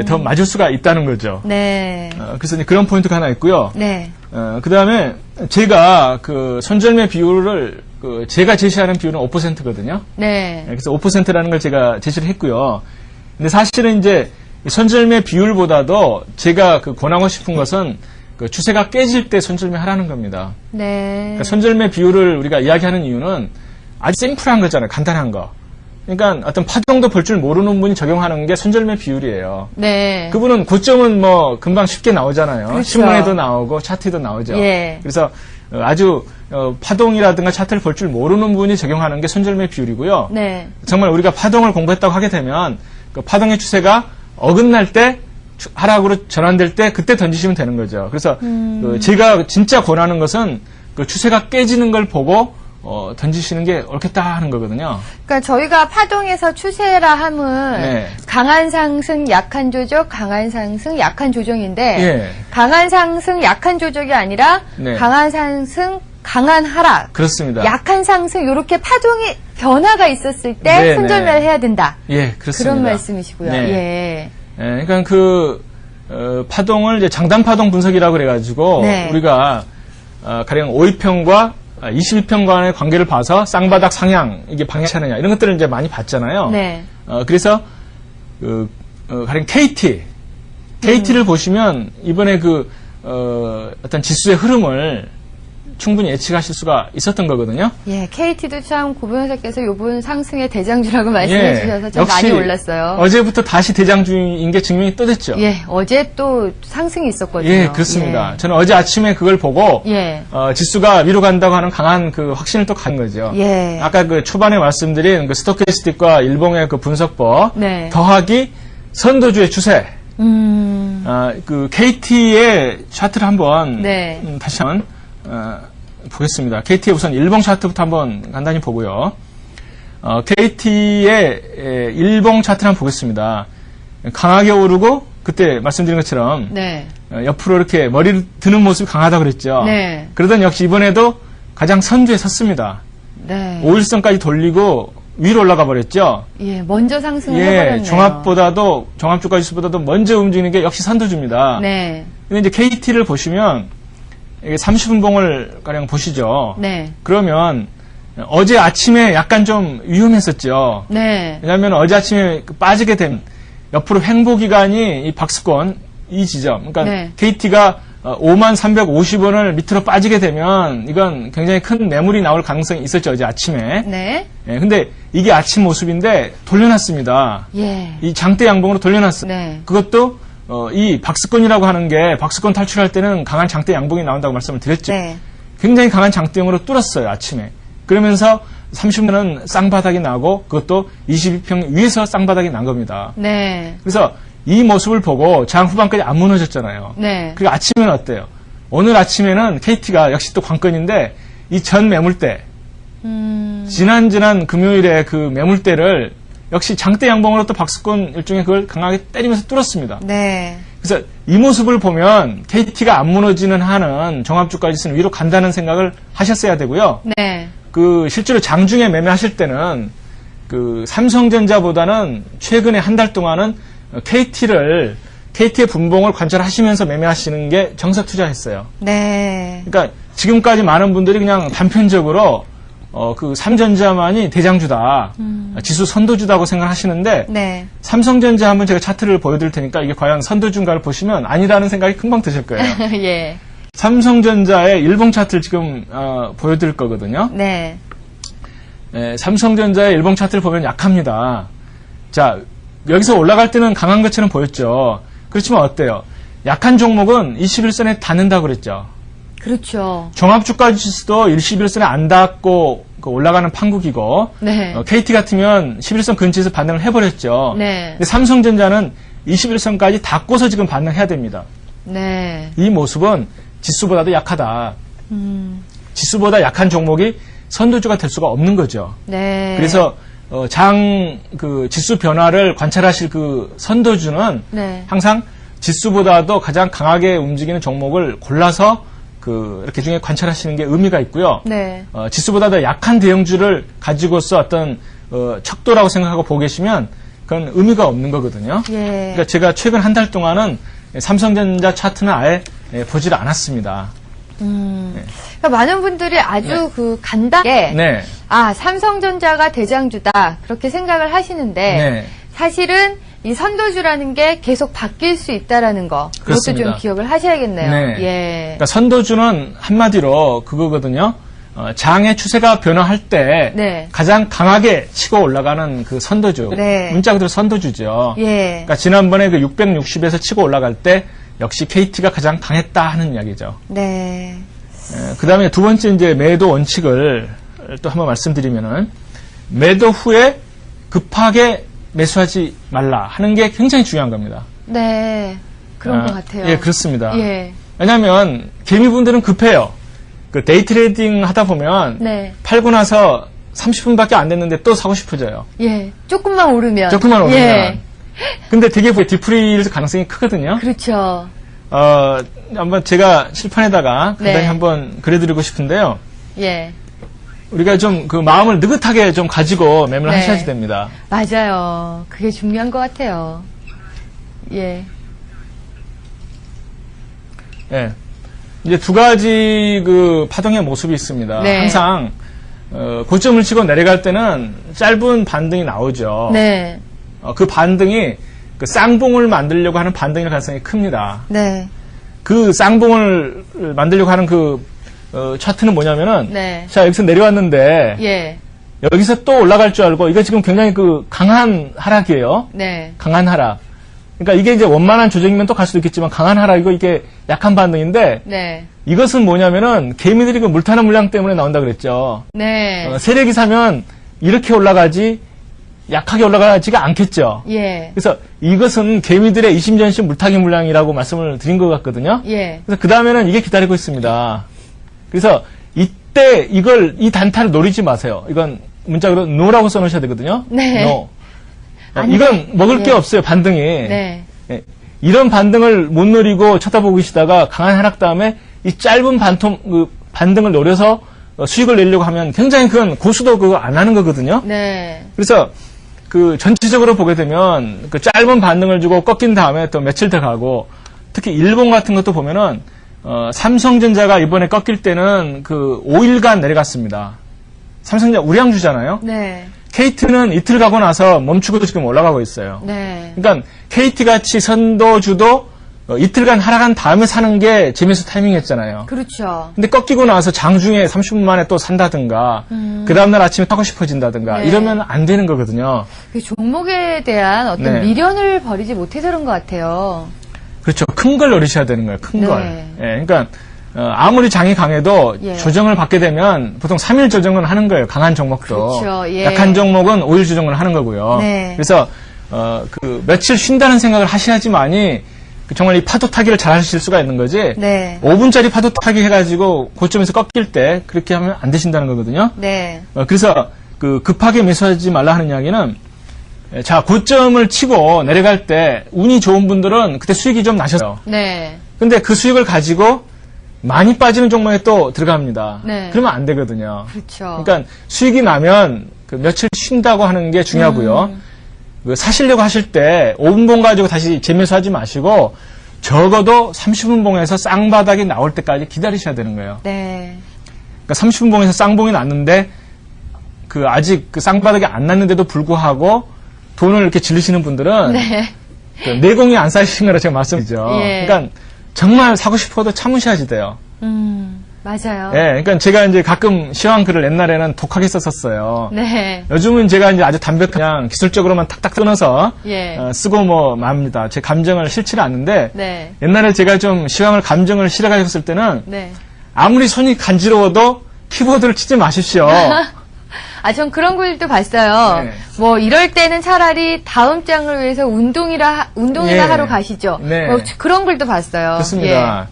더 맞을 수가 있다는 거죠. 네. 그래서 이제 그런 포인트가 하나 있고요. 네. 그 다음에 제가 그 손절매 비율을 제가 제시하는 비율은 5%거든요. 네. 그래서 5%라는 걸 제가 제시를 했고요. 근데 사실은 이제 손절매 비율보다도 제가 권하고 싶은 것은 그 추세가 깨질 때 손절매 하라는 겁니다. 네. 그러니까 손절매 비율을 우리가 이야기하는 이유는 아주 심플한 거잖아요. 간단한 거. 그러니까 어떤 파동도 볼 줄 모르는 분이 적용하는 게 손절매 비율이에요. 네. 그분은 고점은 뭐 금방 쉽게 나오잖아요. 그렇죠. 신문에도 나오고 차트에도 나오죠. 예. 그래서 아주 파동이라든가 차트를 볼 줄 모르는 분이 적용하는 게 손절매 비율이고요. 네. 정말 우리가 파동을 공부했다고 하게 되면 그 파동의 추세가 어긋날 때 하락으로 전환될 때 그때 던지시면 되는 거죠. 그래서 제가 진짜 권하는 것은 그 추세가 깨지는 걸 보고 던지시는 게 옳겠다 하는 거거든요. 그러니까 저희가 파동에서 추세라 함은 네. 강한 상승, 약한 조정, 강한 상승, 약한 조정인데 예. 강한 상승, 약한 조정이 아니라 네. 강한 상승, 강한 하락, 그렇습니다. 약한 상승 이렇게 파동의 변화가 있었을 때 네, 손절매를 네. 해야 된다. 예, 그렇습니다. 그런 말씀이시고요. 네. 예. 예, 그러니까 파동을 이제 장단 파동 분석이라고 그래가지고 네. 우리가 가령 5일평과 21평간의 관계를 봐서 쌍바닥 상향 이게 방향차느냐 이런 것들을 이제 많이 봤잖아요. 네. 그래서 가령 KT를 보시면 이번에 어떤 지수의 흐름을 충분히 예측하실 수가 있었던 거거든요. 예, KT도 참 고변호사께서 요번 상승의 대장주라고 말씀해 주셔서 참 역시 많이 올랐어요. 어제부터 다시 대장주인 게 증명이 또 됐죠. 예, 어제 또 상승이 있었거든요. 예, 그렇습니다. 예. 저는 어제 아침에 그걸 보고 예. 지수가 위로 간다고 하는 강한 확신을 또 가진 거죠. 예. 아까 초반에 말씀드린 스토캐스틱과 일봉의 분석법 네. 더하기 선도주의 추세. KT의 차트를 한번 네. 다시 한번 보겠습니다. KT의 우선 일봉 차트부터 한번 간단히 보고요. KT의 일봉 차트를 한번 보겠습니다. 강하게 오르고 그때 말씀드린 것처럼 네. 옆으로 이렇게 머리를 드는 모습이 강하다고 그랬죠. 네. 그러던 역시 이번에도 가장 선두에 섰습니다. 네. 5일선까지 돌리고 위로 올라가 버렸죠. 예, 먼저 상승을 해버렸네요. 종합주가 지수보다도 먼저 움직이는 게 역시 선두주입니다. 네. 근데 이제 KT를 보시면 이게 30분봉을 가량 보시죠. 네. 그러면 어제 아침에 약간 좀 위험했었죠. 네. 왜냐하면 어제 아침에 빠지게 된 옆으로 횡보 기간이 이 박스권 이 지점, 그러니까 네. KT가 5350원을 밑으로 빠지게 되면 이건 굉장히 큰 매물이 나올 가능성이 있었죠, 어제 아침에. 네. 예, 근데 이게 아침 모습인데 돌려놨습니다. 예. 이 장대 양봉으로 돌려놨어요. 네. 그것도 이 박스권이라고 하는 게 박스권 탈출할 때는 강한 장대 양봉이 나온다고 말씀을 드렸죠. 네. 굉장히 강한 장대형으로 뚫었어요, 아침에. 그러면서 30분은 쌍바닥이 나고 그것도 22평 위에서 쌍바닥이 난 겁니다. 네. 그래서 이 모습을 보고 장 후반까지 안 무너졌잖아요. 네. 그리고 아침에는 어때요? 오늘 아침에는 KT가 역시 또 관건인데 이 전 매물대, 지난 금요일에 그 매물대를 역시 장대 양봉으로 또 박스권 일종의 그걸 강하게 때리면서 뚫었습니다. 네. 그래서 이 모습을 보면 KT가 안 무너지는 한은 종합주가 지수는 위로 간다는 생각을 하셨어야 되고요. 네. 그 실제로 장중에 매매하실 때는 그 삼성전자보다는 최근에 한 달 동안은 KT의 분봉을 관찰하시면서 매매하시는 게 정석 투자했어요. 네. 그러니까 지금까지 많은 분들이 그냥 단편적으로 그 삼전자만이 대장주다, 지수 선도주다고 생각하시는데 네. 삼성전자 한번 제가 차트를 보여드릴 테니까 이게 과연 선도주인가를 보시면 아니라는 생각이 금방 드실 거예요. 예. 삼성전자의 일봉 차트를 지금 보여드릴 거거든요. 네. 삼성전자의 일봉 차트를 보면 약합니다. 자, 여기서 올라갈 때는 강한 것처럼 보였죠. 그렇지만 어때요? 약한 종목은 21선에 닿는다고 그랬죠. 그렇죠. 종합주가 지수도 21선에 안 닿고 올라가는 판국이고, 네. KT 같으면 11선 근처에서 반등을 해버렸죠. 네. 근데 삼성전자는 21선까지 닿고서 지금 반등해야 됩니다. 네. 이 모습은 지수보다도 약하다. 지수보다 약한 종목이 선두주가 될 수가 없는 거죠. 네. 그래서 지수 변화를 관찰하실 그 선도주는 네. 항상 지수보다도 가장 강하게 움직이는 종목을 골라서 이렇게 중에 관찰하시는 게 의미가 있고요. 네. 지수보다 더 약한 대형주를 가지고서 어떤 척도라고 생각하고 보고 계시면 그건 의미가 없는 거거든요. 예. 그러니까 제가 최근 한 달 동안은 삼성전자 차트는 아예 보지를 않았습니다. 그러니까 많은 분들이 아주 간단하게 네. 삼성전자가 대장주다 그렇게 생각을 하시는데 네. 사실은 이 선도주라는 게 계속 바뀔 수 있다라는 거 그것도 그렇습니다. 좀 기억을 하셔야겠네요. 네. 예. 그러니까 선도주는 한마디로 그거거든요. 장의 추세가 변화할 때 네. 가장 강하게 치고 올라가는 그 선도주. 네. 문자 그대로 선도주죠. 예. 그러니까 지난번에 그 660에서 치고 올라갈 때 역시 KT가 가장 강했다 하는 이야기죠. 네. 그 다음에 두 번째 이제 매도 원칙을 또 한번 말씀드리면은 매도 후에 급하게 매수하지 말라 하는 게 굉장히 중요한 겁니다. 네. 그런 것 같아요. 예, 그렇습니다. 예. 왜냐하면 개미분들은 급해요. 그 데이 트레이딩 하다 보면 네. 팔고 나서 30분밖에 안 됐는데 또 사고 싶어져요. 예. 조금만 오르면. 조금만 오르면. 예. 근데 되게 뒤풀이일 가능성이 크거든요. 그렇죠. 한번 제가 실판에다가 간단히 네. 한번 그려드리고 싶은데요. 예. 우리가 좀 그 마음을 느긋하게 좀 가지고 매매를 네. 하셔야지 됩니다. 맞아요. 그게 중요한 것 같아요. 예. 예. 이제 두 가지 그 파동의 모습이 있습니다. 네. 항상 고점을 치고 내려갈 때는 짧은 반등이 나오죠. 네. 그 반등이 그 쌍봉을 만들려고 하는 반등일 가능성이 큽니다. 네. 그 쌍봉을 만들려고 하는 차트는 뭐냐면은 네. 자 여기서 내려왔는데 예. 여기서 또 올라갈 줄 알고 이거 지금 굉장히 강한 하락이에요. 네. 강한 하락. 그러니까 이게 이제 원만한 조정이면 또 갈 수도 있겠지만 강한 하락이고 이게 약한 반등인데 네. 이것은 뭐냐면은 개미들이 그 물타는 물량 때문에 나온다 그랬죠. 네. 세력이 사면 이렇게 올라가지 약하게 올라가지가 않겠죠. 예. 그래서 이것은 개미들의 이심전심 물타기 물량이라고 말씀을 드린 것 같거든요. 예. 그래서 그 다음에는 이게 기다리고 있습니다. 그래서 이때 이 단타를 노리지 마세요. 이건 문자로 no라고 써놓으셔야 되거든요. 네. no. 아니, 이건 먹을 게 예. 없어요. 반등이. 네. 예. 이런 반등을 못 노리고 쳐다보고 계시다가 강한 하락 다음에 이 짧은 반등을 노려서 수익을 내려고 하면 굉장히 그건 고수도 그거 안 하는 거거든요. 네. 그래서 그 전체적으로 보게 되면 그 짧은 반등을 주고 꺾인 다음에 또 며칠 더 가고 특히 일본 같은 것도 보면은 삼성전자가 이번에 꺾일 때는 그 5일간 내려갔습니다. 삼성전자 우량주잖아요. 네. KT는 이틀 가고 나서 멈추고 지금 올라가고 있어요. 네. 그러니까 KT같이 선도주도 이틀간 하락한 다음에 사는 게 재미있어 타이밍이었잖아요. 그렇죠. 근데 꺾이고 나서 장중에 30분 만에 또 산다든가 그 다음날 아침에 타고 싶어진다든가 네. 이러면 안 되는 거거든요. 그 종목에 대한 어떤 네. 미련을 버리지 못해서 그런 것 같아요. 그렇죠. 큰 걸 노리셔야 되는 거예요. 큰 네. 걸. 예, 그러니까 아무리 장이 강해도 예. 조정을 받게 되면 보통 3일 조정은 하는 거예요. 강한 종목도. 그렇죠. 예. 약한 종목은 5일 조정을 하는 거고요. 네. 그래서 그 며칠 쉰다는 생각을 하셔야지만이 정말 이 파도 타기를 잘 하실 수가 있는 거지. 네. 5분짜리 파도 타기 해가지고 고점에서 꺾일 때 그렇게 하면 안 되신다는 거거든요. 네. 그래서 그 급하게 매수하지 말라 하는 이야기는 자 고점을 치고 내려갈 때 운이 좋은 분들은 그때 수익이 좀 나셨어요. 네. 근데 그 수익을 가지고 많이 빠지는 종목에 또 들어갑니다. 네. 그러면 안 되거든요. 그렇죠. 그러니까 수익이 나면 그 며칠 쉰다고 하는 게 중요하고요. 그 사시려고 하실 때 5분 봉 가지고 다시 재매수하지 마시고 적어도 30분 봉에서 쌍바닥이 나올 때까지 기다리셔야 되는 거예요. 네. 그러니까 30분 봉에서 쌍봉이 났는데 그 아직 그 쌍바닥이 안 났는데도 불구하고 돈을 이렇게 질르시는 분들은 네. 그 내공이 안 쌓이신 거라 제가 말씀드리죠. 예. 그러니까 정말 사고 싶어도 참으셔야지 돼요. 맞아요. 예, 그러니까 제가 이제 가끔 시황 글을 옛날에는 독하게 썼었어요. 네. 요즘은 제가 이제 아주 그냥 기술적으로만 탁탁 끊어서 예. 쓰고 뭐 맙니다. 제 감정을 싫지는 않는데 네. 옛날에 제가 좀 시황을 감정을 실어가지고 쓸 때는 네. 아무리 손이 간지러워도 키보드를 치지 마십시오. 아, 전 그런 글도 봤어요. 네. 뭐, 이럴 때는 차라리 다음 장을 위해서 운동이라 예. 하러 가시죠. 네. 뭐, 그런 글도 봤어요. 그렇습니다.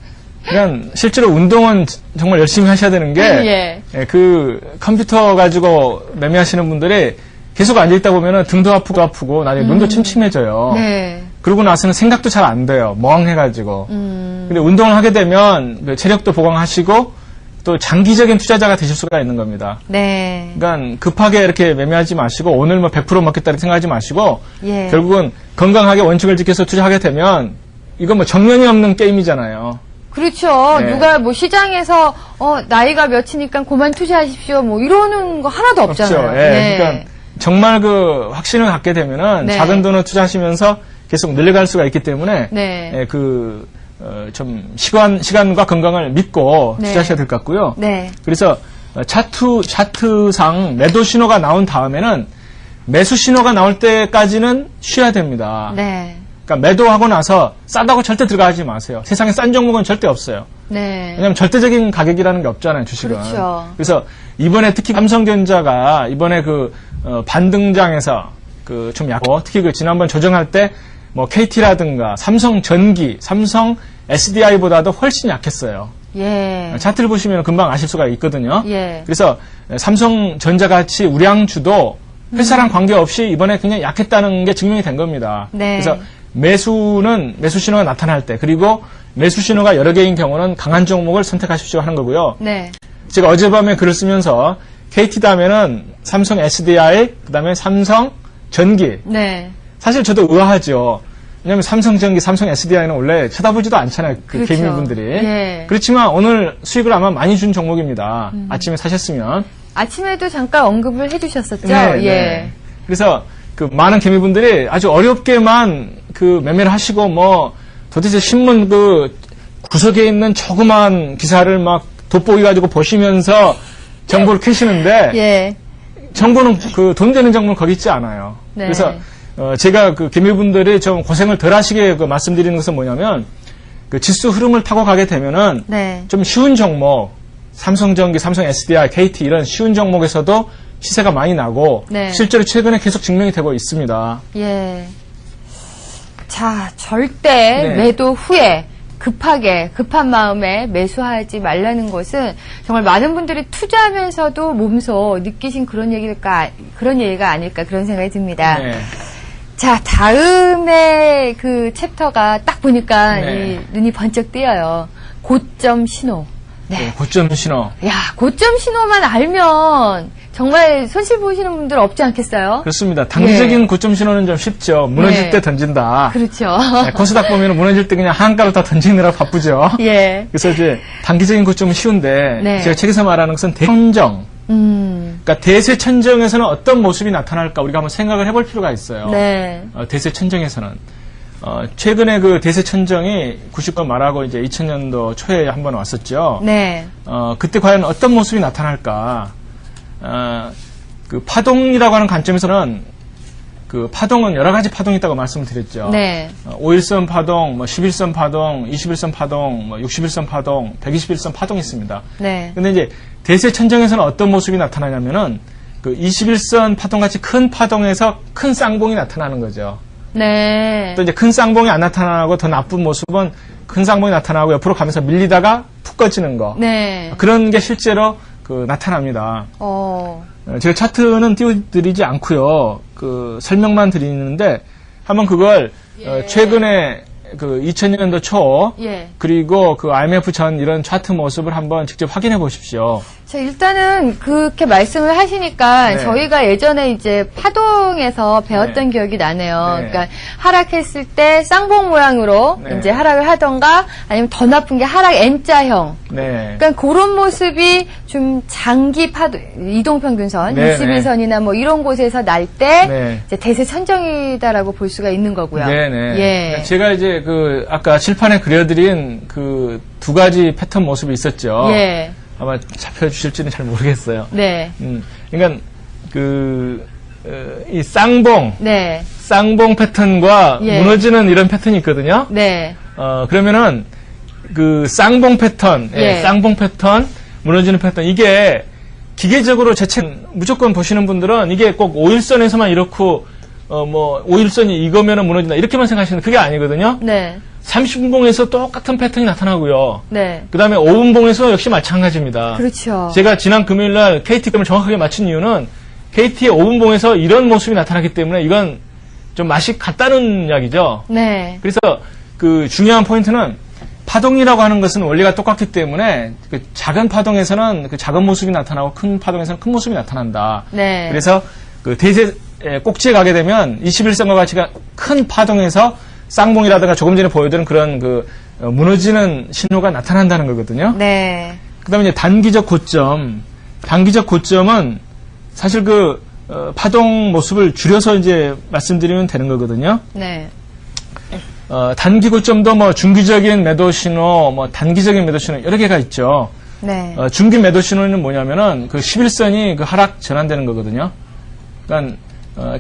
그냥 실제로 운동은 정말 열심히 하셔야 되는 게, 예. 그 컴퓨터 가지고 매매하시는 분들이 계속 앉아있다 보면은 등도 아프고 나중에 눈도 침침해져요. 네. 그러고 나서는 생각도 잘 안 돼요. 멍해가지고. 근데 운동을 하게 되면 그 체력도 보강하시고 또 장기적인 투자자가 되실 수가 있는 겁니다. 네. 그러니까 급하게 이렇게 매매하지 마시고 오늘 뭐 100% 먹겠다 이렇게 생각하지 마시고 예. 결국은 건강하게 원칙을 지켜서 투자하게 되면 이건 뭐 정년이 없는 게임이잖아요. 그렇죠. 네. 누가 뭐 시장에서 나이가 몇이니까 그만 투자하십시오. 뭐 이러는 거 하나도 없잖아요. 그렇죠. 예. 그러니까 정말 그 확신을 갖게 되면은 네. 작은 돈을 투자하시면서 계속 늘려갈 수가 있기 때문에 네. 예, 좀 시간과 건강을 믿고 네. 투자하셔야 될 것 같고요. 네. 그래서 차트상 매도 신호가 나온 다음에는 매수 신호가 나올 때까지는 쉬어야 됩니다. 네. 그러니까 매도하고 나서 싸다고 절대 들어가지 마세요. 세상에 싼 종목은 절대 없어요. 네. 왜냐하면 절대적인 가격이라는 게 없잖아요, 주식은. 그렇죠. 그래서 이번에 특히 삼성전자가 이번에 반등장에서 좀 약고 특히 지난번 조정할 때 뭐 KT라든가 삼성전기, 삼성 SDI보다도 훨씬 약했어요. 예. 차트를 보시면 금방 아실 수가 있거든요. 예. 그래서 삼성전자 같이 우량주도 회사랑 관계없이 이번에 그냥 약했다는 게 증명이 된 겁니다. 네. 그래서 매수 신호가 나타날 때 그리고 매수 신호가 여러 개인 경우는 강한 종목을 선택하십시오 하는 거고요. 네. 제가 어젯밤에 글을 쓰면서 KT 다음에는 삼성 SDI, 그 다음에 삼성 전기. 네. 사실 저도 의아하죠. 왜냐하면 삼성전기, 삼성 SDI는 원래 쳐다보지도 않잖아요. 그렇죠. 개미분들이. 예. 그렇지만 오늘 수익을 아마 많이 준 종목입니다. 아침에 사셨으면. 아침에도 잠깐 언급을 해주셨었죠? 네, 예. 네. 그래서 많은 개미분들이 아주 어렵게만 매매를 하시고 도대체 신문 구석에 있는 조그만 기사를 막 돋보기 가지고 보시면서 정보를 캐시는데 예. 정보는 돈 되는 정보는 거기 있지 않아요. 네. 그래서 제가 개미분들이 좀 고생을 덜 하시게 말씀드리는 것은 뭐냐면 지수 흐름을 타고 가게 되면은 네. 좀 쉬운 종목 삼성전기, 삼성 SDI, KT 이런 쉬운 종목에서도 시세가 많이 나고 네. 실제로 최근에 계속 증명이 되고 있습니다. 예. 자, 절대 네. 매도 후에 급한 마음에 매수하지 말라는 것은 정말 많은 분들이 투자하면서도 몸소 느끼신 그런 얘기가 아닐까 그런 생각이 듭니다. 네. 자, 다음에 그 챕터가 딱 보니까 네. 눈이 번쩍 띄어요. 고점 신호. 네, 고점 신호. 야, 고점 신호만 알면 정말 손실 보시는 분들 없지 않겠어요? 그렇습니다. 단기적인 고점 신호는 좀 쉽죠. 무너질 네. 때 던진다. 그렇죠. 네, 코스닥 보면 무너질 때 그냥 한가로 다 던지느라 바쁘죠. 예. 그래서 이제 단기적인 고점은 쉬운데 네. 제가 책에서 말하는 것은 대천정. 그러니까 대세 천정에서는 어떤 모습이 나타날까 우리가 한번 생각을 해볼 필요가 있어요. 네. 대세 천정에서는 최근에 그 대세 천정이 90년 말하고 이제 2000년도 초에 한번 왔었죠. 네. 그때 과연 어떤 모습이 나타날까? 그 파동이라고 하는 관점에서는 그 파동은 여러 가지 파동이 있다고 말씀을 드렸죠. 네. 5일선 파동, 뭐 11선 파동, 21선 파동, 뭐 61선 파동, 121선 파동이 있습니다. 네. 근데 이제 대세 천정에서는 어떤 모습이 나타나냐면은 그 21선 파동 같이 큰 파동에서 큰 쌍봉이 나타나는 거죠. 네. 또 이제 큰 쌍봉이 안 나타나고 더 나쁜 모습은 큰 쌍봉이 나타나고 옆으로 가면서 밀리다가 푹 꺼지는 거. 네. 그런 게 실제로 그 나타납니다. 제가 차트는 띄워드리지 않고요. 그 설명만 드리는데 한번 그걸 최근에 그 2000년도 초 예. 그리고 그 IMF 전 이런 차트 모습을 한번 직접 확인해 보십시오. 자, 일단은 그렇게 말씀을 하시니까 네. 저희가 예전에 이제 파동에서 배웠던 네. 기억이 나네요. 네. 그러니까 하락했을 때 쌍봉 모양으로 네. 이제 하락을 하던가 아니면 더 나쁜 게 하락 N자형. 네. 그러니까 그런 모습이 좀 장기 파도 이동평균선, 네, 21선이나 뭐 이런 곳에서 날 때 네. 이제 대세 천정이다라고 볼 수가 있는 거고요. 네네. 예. 제가 이제 그 아까 칠판에 그려드린 그 두 가지 패턴 모습이 있었죠. 예. 아마 잡혀주실지는 잘 모르겠어요. 네. 그러니까 이 쌍봉, 네. 쌍봉 패턴과 예. 무너지는 이런 패턴이 있거든요. 네. 그러면은 그 쌍봉 패턴, 예. 쌍봉 패턴, 무너지는 패턴 이게 기계적으로 무조건 보시는 분들은 이게 꼭 5일선에서만 이렇고 뭐 5일선이 이거면은 무너진다 이렇게만 생각하시는 그게 아니거든요. 네. 30분봉에서 똑같은 패턴이 나타나고요. 네. 그 다음에 5분봉에서 역시 마찬가지입니다. 그렇죠. 제가 지난 금요일날 KT금을 정확하게 맞춘 이유는 KT의 5분봉에서 이런 모습이 나타나기 때문에 이건 좀 맛이 같다는 이야기죠. 네. 그래서 그 중요한 포인트는 파동이라고 하는 것은 원리가 똑같기 때문에 그 작은 파동에서는 그 작은 모습이 나타나고 큰 파동에서는 큰 모습이 나타난다. 네. 그래서 그 대세 꼭지에 가게 되면 21선과 같이 큰 파동에서 쌍봉이라든가 조금 전에 보여드린 그런 그 무너지는 신호가 나타난다는 거거든요. 네. 그다음에 이제 단기적 고점은 사실 그 파동 모습을 줄여서 이제 말씀드리면 되는 거거든요. 네. 단기 고점도 뭐 중기적인 매도 신호, 뭐 단기적인 매도 신호 여러 개가 있죠. 네. 중기 매도 신호는 뭐냐면은 그 11선이 그 하락 전환되는 거거든요. 그러니까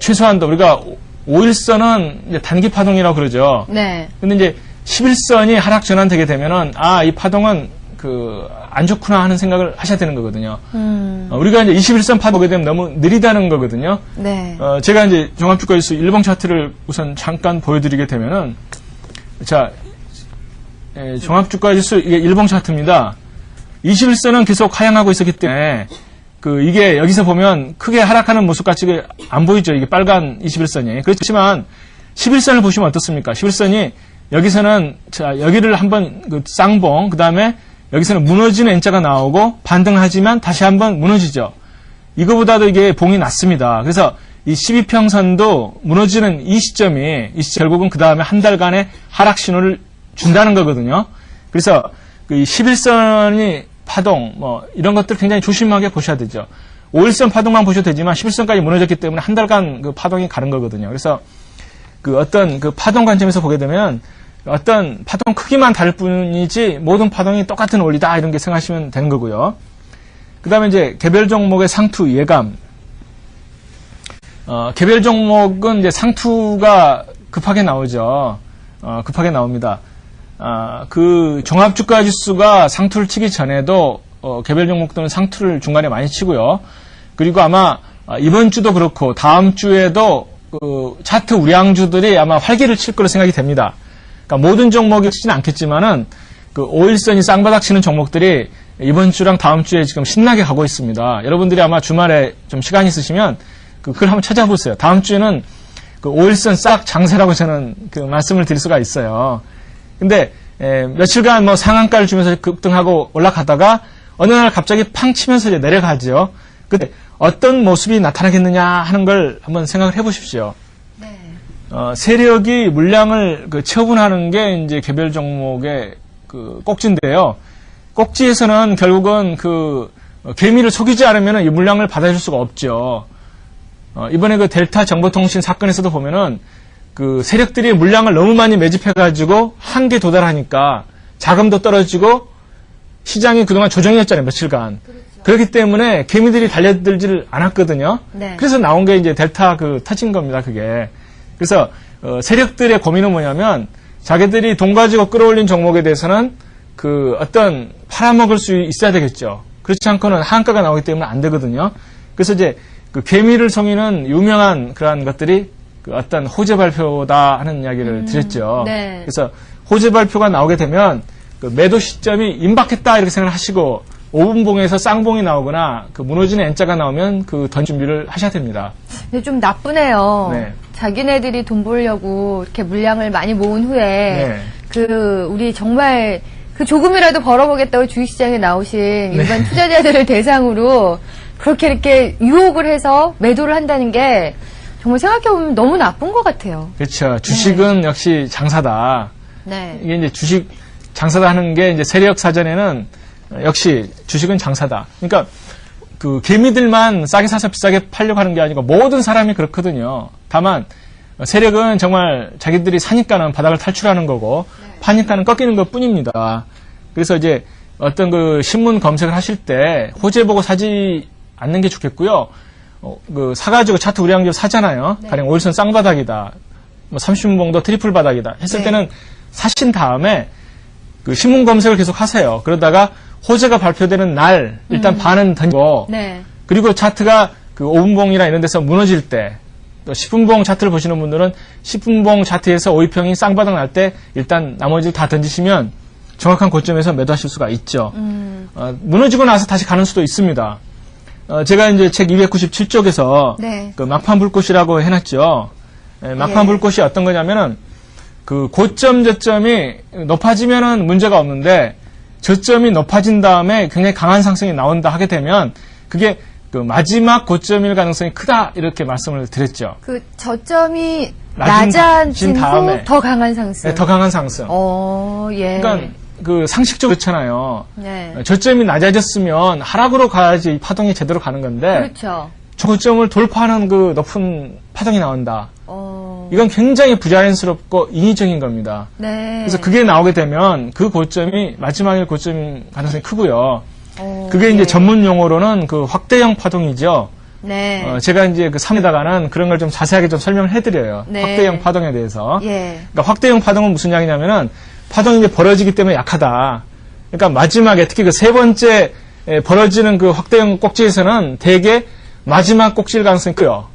최소한도 우리가 5일선은 이제 단기 파동이라고 그러죠. 네. 근데 이제 11선이 하락 전환되게 되면은 이 파동은 그 안 좋구나 하는 생각을 하셔야 되는 거거든요. 우리가 이제 21선 파동 보게 되면 너무 느리다는 거거든요. 네. 제가 이제 종합주가지수 일봉 차트를 우선 잠깐 보여드리게 되면은 자, 종합주가지수 이게 일봉 차트입니다. 21선은 계속 하향하고 있었기 때문에 이게 여기서 보면 크게 하락하는 모습 같이 안 보이죠. 이게 빨간 21선이. 그렇지만 11선을 보시면 어떻습니까? 11선이 여기서는 자, 여기를 한번 쌍봉, 그 다음에 여기서는 무너지는 N자가 나오고 반등하지만 다시 한번 무너지죠. 이거보다도 이게 봉이 낮습니다. 그래서 이 12평선도 무너지는 이 시점이 결국은 그 다음에 한 달간의 하락 신호를 준다는 거거든요. 그래서 그 11선이 파동, 뭐, 이런 것들 굉장히 조심하게 보셔야 되죠. 5일선 파동만 보셔도 되지만 11선까지 무너졌기 때문에 한 달간 그 파동이 가는 거거든요. 그래서 어떤 파동 관점에서 보게 되면 어떤 파동 크기만 다를 뿐이지 모든 파동이 똑같은 원리다 이런 게 생각하시면 되는 거고요. 그 다음에 이제 개별 종목의 상투 예감. 개별 종목은 이제 상투가 급하게 나오죠. 급하게 나옵니다. 그 종합주가 지수가 상투를 치기 전에도 개별 종목들은 상투를 중간에 많이 치고요. 그리고 아마 이번 주도 그렇고 다음 주에도 그 차트 우량주들이 아마 활기를 칠 거로 생각이 됩니다. 그러니까 모든 종목이 치지는 않겠지만은 그 5일선이 쌍바닥 치는 종목들이 이번 주랑 다음 주에 지금 신나게 가고 있습니다. 여러분들이 아마 주말에 좀 시간이 있으시면 그 글 한번 찾아보세요. 다음 주에는 그 5일선 싹 장세라고 저는 그 말씀을 드릴 수가 있어요. 근데 며칠간 뭐 상한가를 주면서 급등하고 올라가다가 어느 날 갑자기 팡 치면서 이제 내려가죠. 근데 어떤 모습이 나타나겠느냐 하는 걸 한번 생각을 해보십시오. 네. 세력이 물량을 그 처분하는 게 이제 개별 종목의 그 꼭지인데요. 꼭지에서는 결국은 그 개미를 속이지 않으면 이 물량을 받아줄 수가 없죠. 이번에 그 델타 정보통신 사건에서도 보면은 그 세력들이 물량을 너무 많이 매집해가지고 한계에 도달하니까 자금도 떨어지고 시장이 그동안 조정이었잖아요, 며칠간. 그렇죠. 그렇기 때문에 개미들이 달려들지를 않았거든요. 네. 그래서 나온 게 이제 델타 그 터진 겁니다, 그게. 그래서 세력들의 고민은 뭐냐면 자기들이 돈 가지고 끌어올린 종목에 대해서는 그 어떤 팔아먹을 수 있어야 되겠죠. 그렇지 않고는 한가가 나오기 때문에 안 되거든요. 그래서 이제 그 개미를 속이는 유명한 그러한 것들이 그 어떤 호재 발표다 하는 이야기를 드렸죠. 네. 그래서 호재 발표가 나오게 되면 그 매도 시점이 임박했다 이렇게 생각을 하시고 5분봉에서 쌍봉이 나오거나 그 무너지는 N자가 나오면 그 던 준비를 하셔야 됩니다. 근데 좀 나쁘네요. 네. 자기네들이 돈 벌려고 이렇게 물량을 많이 모은 후에 네. 그 우리 정말 그 조금이라도 벌어보겠다고 주식시장에 나오신 네. 일반 투자자들을 대상으로 그렇게 이렇게 유혹을 해서 매도를 한다는 게 정말 생각해보면 너무 나쁜 것 같아요. 그렇죠. 주식은 역시 장사다. 네. 이게 이제 주식 장사다 하는 게 이제 세력 사전에는 역시 주식은 장사다. 그러니까 그 개미들만 싸게 사서 비싸게 팔려고 하는 게 아니고 모든 사람이 그렇거든요. 다만 세력은 정말 자기들이 사니까는 바닥을 탈출하는 거고 파니까는 꺾이는 것 뿐입니다. 그래서 이제 어떤 그 신문 검색을 하실 때 호재 보고 사지 않는 게 좋겠고요. 그 사가지고 차트 우량주 사잖아요. 네. 가령 5일선 쌍바닥이다. 뭐 30분봉도 트리플 바닥이다. 했을 네. 때는 사신 다음에 그 신문 검색을 계속 하세요. 그러다가 호재가 발표되는 날 일단 반은 던지고 네. 그리고 차트가 그 5분봉이나 이런 데서 무너질 때 또 10분봉 차트를 보시는 분들은 10분봉 차트에서 5위평이 쌍바닥 날 때 일단 나머지를 다 던지시면 정확한 고점에서 매도하실 수가 있죠. 무너지고 나서 다시 가는 수도 있습니다. 제가 이제 책 297쪽에서 네. 그 막판 불꽃이라고 해놨죠. 막판 예. 불꽃이 어떤 거냐면은 그 고점 저점이 높아지면은 문제가 없는데 저점이 높아진 다음에 굉장히 강한 상승이 나온다 하게 되면 그게 그 마지막 고점일 가능성이 크다 이렇게 말씀을 드렸죠. 그 저점이 낮아진 낮아진 다음에. 후 더 강한 상승. 네, 더 강한 상승. 예. 그러니까 그 상식적으로 그렇잖아요. 네. 저점이 낮아졌으면 하락으로 가야지 파동이 제대로 가는 건데 그렇죠. 저점을 돌파하는 그 높은 파동이 나온다. 어. 이건 굉장히 부자연스럽고 인위적인 겁니다. 네. 그래서 그게 나오게 되면 그 고점이 마지막일 고점인 가능성이 크고요. 그게 예. 이제 전문 용어로는 그 확대형 파동이죠. 네. 제가 이제 그 3에다가는 그런 걸 좀 자세하게 좀 설명을 해드려요. 네. 확대형 파동에 대해서. 예. 그러니까 확대형 파동은 무슨 이야기냐면은 파동이 이제 벌어지기 때문에 약하다. 그러니까 마지막에 특히 그 세 번째 벌어지는 그 확대형 꼭지에서는 대개 마지막 꼭지일 가능성이 커요.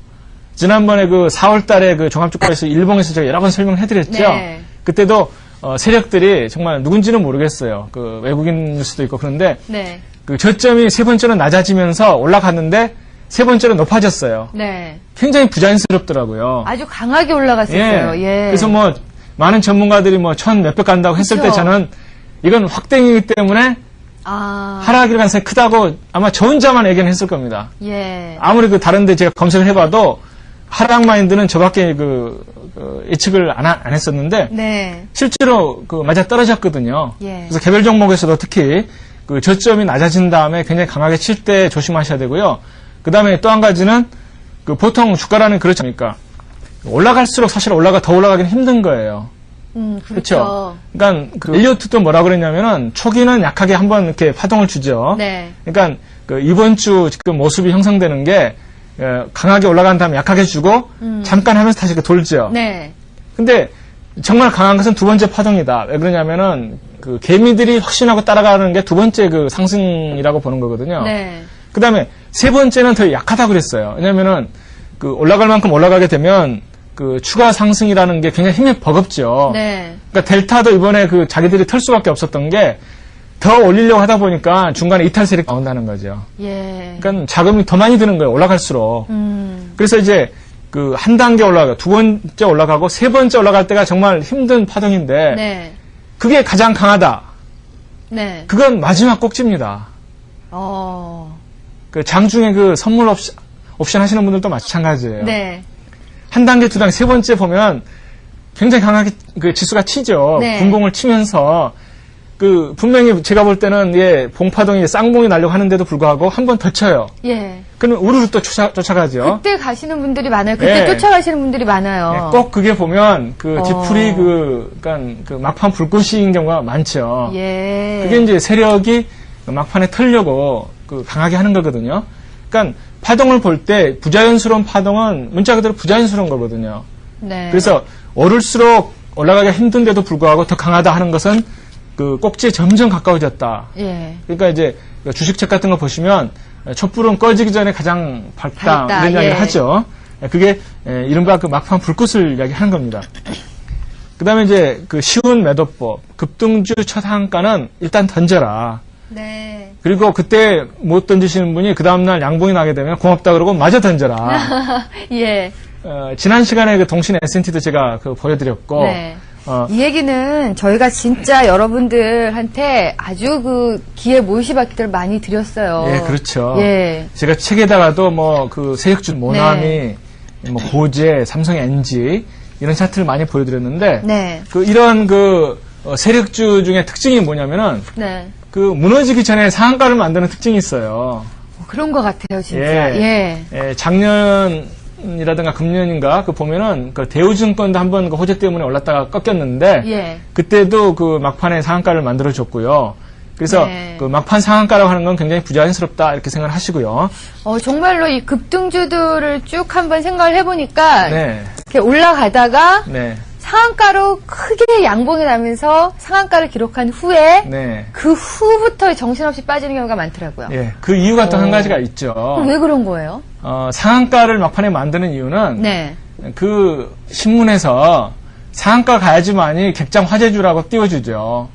지난번에 그 4월 달에 그 종합주가에서 일봉에서 제가 여러 번 설명을 해드렸죠. 네. 그때도 세력들이 정말 누군지는 모르겠어요. 그 외국인일 수도 있고 그런데 네. 그 저점이 세 번째로 낮아지면서 올라갔는데 세 번째로 높아졌어요. 네. 굉장히 부자연스럽더라고요. 아주 강하게 올라갔었어요. 예. 그래서 뭐 많은 전문가들이 뭐 1000 몇백 간다고 했을 그쵸. 때 저는 이건 확대이기 때문에 하락일 가능성이 크다고 아마 저 혼자만 예견했을 겁니다. 예. 아무리 그 다른데 제가 검색을 해봐도 하락 마인드는 저밖에 그 예측을 안 했었는데 네. 실제로 그 맞아 떨어졌거든요. 예. 그래서 개별 종목에서도 특히 그 저점이 낮아진 다음에 굉장히 강하게 칠 때 조심하셔야 되고요. 그 다음에 또 한 가지는 그 보통 주가라는 그렇지 않습니까? 올라갈수록 사실 더 올라가기는 힘든 거예요. 그렇죠. 그러니까 그 엘리어트도 뭐라 그랬냐면은 초기는 약하게 한번 이렇게 파동을 주죠. 네. 그러니까 그 이번 주 지금 모습이 형성되는 게 강하게 올라간 다음에 약하게 주고 잠깐 하면서 다시 돌죠. 네. 근데 정말 강한 것은 두 번째 파동이다. 왜 그러냐면은 그 개미들이 확신하고 따라가는 게 두 번째 그 상승이라고 보는 거거든요. 네. 그 다음에 세 번째는 더 약하다고 그랬어요. 왜냐면은 그 올라갈 만큼 올라가게 되면 그 추가 상승이라는 게 굉장히 힘이 버겁죠. 네. 그러니까 델타도 이번에 그 자기들이 털 수밖에 없었던 게 더 올리려고 하다 보니까 중간에 이탈 세력이 나온다는 거죠. 예. 그러니까 자금이 더 많이 드는 거예요. 올라갈수록. 그래서 이제 그 한 단계 올라가고 두 번째 올라가고 세 번째 올라갈 때가 정말 힘든 파동인데 네. 그게 가장 강하다. 네. 그건 마지막 꼭지입니다. 그 장중에 그 선물 옵션 하시는 분들도 마찬가지예요. 네. 한 단계, 두 단계, 세 번째 보면 굉장히 강하게 그 지수가 튀죠. 네. 분봉을 튀면서 그 분명히 제가 볼 때는 예, 봉파동이 쌍봉이 나려고 하는데도 불구하고 한 번 더 쳐요. 예. 그러면 우르르 또 쫓아가죠. 그때 가시는 분들이 많아요. 그때 예. 쫓아가시는 분들이 많아요. 예, 꼭 그게 보면 그 뒤풀이 그러니까 그 막판 불꽃인 경우가 많죠. 예. 그게 이제 세력이 막판에 털려고 그 강하게 하는 거거든요. 그러니까 파동을 볼 때 부자연스러운 파동은 문자 그대로 부자연스러운 거거든요. 네. 그래서 오를수록 올라가기가 힘든데도 불구하고 더 강하다 하는 것은 그 꼭지에 점점 가까워졌다. 예. 그러니까 이제 주식책 같은 거 보시면 촛불은 꺼지기 전에 가장 밝다 이런 이야기를 예. 하죠. 그게 이른바 그 막판 불꽃을 이야기하는 겁니다. 그다음에 이제 그 쉬운 매도법, 급등주 첫 한가는 일단 던져라. 네. 그리고 그때 못 던지시는 분이 그 다음날 양봉이 나게 되면 고맙다 그러고 마저 던져라. 예. 지난 시간에 그 동신 S&T도 제가 그 보여드렸고, 네. 이 얘기는 저희가 진짜 여러분들한테 아주 그 기회 모시받기를 많이 드렸어요. 예, 그렇죠. 예. 제가 책에다가도 뭐 그 세력주 모나미, 뭐 고제, 삼성 NG 이런 차트를 많이 보여드렸는데, 네. 그 이런 그 세력주 중에 특징이 뭐냐면은 네. 그 무너지기 전에 상한가를 만드는 특징이 있어요. 그런 것 같아요, 진짜. 예. 작년이라든가 금년인가 그 보면은 그 대우증권도 한번 그 호재 때문에 올랐다가 꺾였는데 예. 그때도 그 막판에 상한가를 만들어 줬고요. 그래서 네. 그 막판 상한가라고 하는 건 굉장히 부자연스럽다 이렇게 생각을 하시고요. 정말로 이 급등주들을 쭉 한번 생각을 해보니까 네, 이렇게 올라가다가 네, 상한가로 크게 양봉이 나면서 상한가를 기록한 후에 네. 그 후부터 정신없이 빠지는 경우가 많더라고요. 예, 그 이유가 또 한 가지가 있죠. 왜 그런 거예요? 상한가를 막판에 만드는 이유는 네. 그 신문에서 상한가 가야지만이 객장 화재주라고 띄워주죠.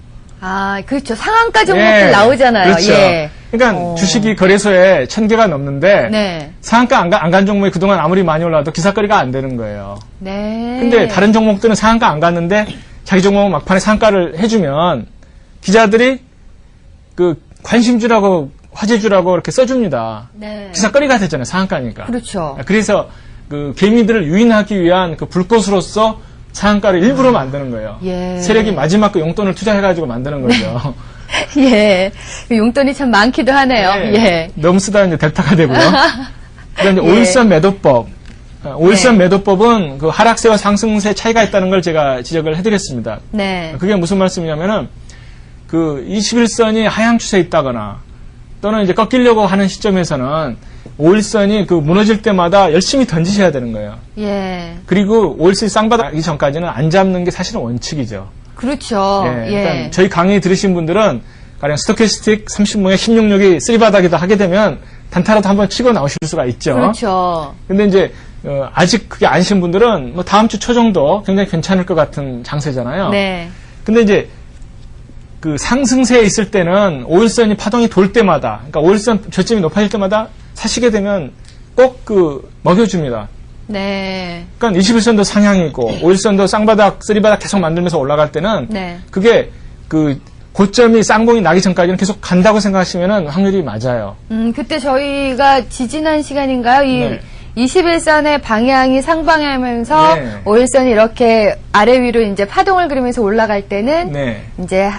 아, 그렇죠. 상한가 종목들 나오잖아요. 그렇죠. 예. 그러니까 주식이 거래소에 1000개가 넘는데 네. 상한가 안 간 종목이 그동안 아무리 많이 올라도 기사거리가 안 되는 거예요. 네. 근데 다른 종목들은 상한가 안 갔는데 자기 종목 막판에 상한가를 해주면 기자들이 그 관심주라고 화제주라고 이렇게 써줍니다. 네. 기사거리가 됐잖아요. 상한가니까. 그렇죠. 그래서 그 개미들을 유인하기 위한 그 불꽃으로서 상한가를 일부러 만드는 거예요. 예. 세력이 마지막 그 용돈을 투자해가지고 만드는 거죠. 예. 용돈이 참 많기도 하네요. 예. 너무 쓰다 이제 델타가 되고요. 그다음에 예. 오일선 매도법. 오일선 매도법은 그 하락세와 상승세 차이가 있다는 걸 제가 지적을 해드렸습니다. 네. 그게 무슨 말씀이냐면은 그 21선이 하향 추세에 있다거나 또는 이제 꺾이려고 하는 시점에서는 5일선이 그 무너질 때마다 열심히 던지셔야 되는 거예요. 예. 그리고 5일선이 쌍바닥이 전까지는 안 잡는 게 사실은 원칙이죠. 그렇죠. 예. 예. 그러니까 저희 강의 들으신 분들은 가령 스토캐스틱 30몽에 16력이 쓰리바닥이다 하게 되면 단타라도 한번 치고 나오실 수가 있죠. 그렇죠. 근데 이제 아직 그게 아니신 분들은 뭐 다음 주 초 정도 굉장히 괜찮을 것 같은 장세잖아요. 네. 근데 이제 그 상승세에 있을 때는 5일선이 파동이 돌 때마다, 그러니까 5일선 저점이 높아질 때마다 사시게 되면 꼭 그 먹여줍니다. 네. 그러니까 21선도 상향이고 5일선도 쌍바닥, 쓰리바닥 계속 만들면서 올라갈 때는 네. 그게 그 고점이 쌍봉이 나기 전까지는 계속 간다고 생각하시면 확률이 맞아요. 그때 저희가 지지난 시간인가요? 이 네. 21선의 방향이 상방하면서 네. 5일선이 이렇게 아래 위로 이제 파동을 그리면서 올라갈 때는 네. 이제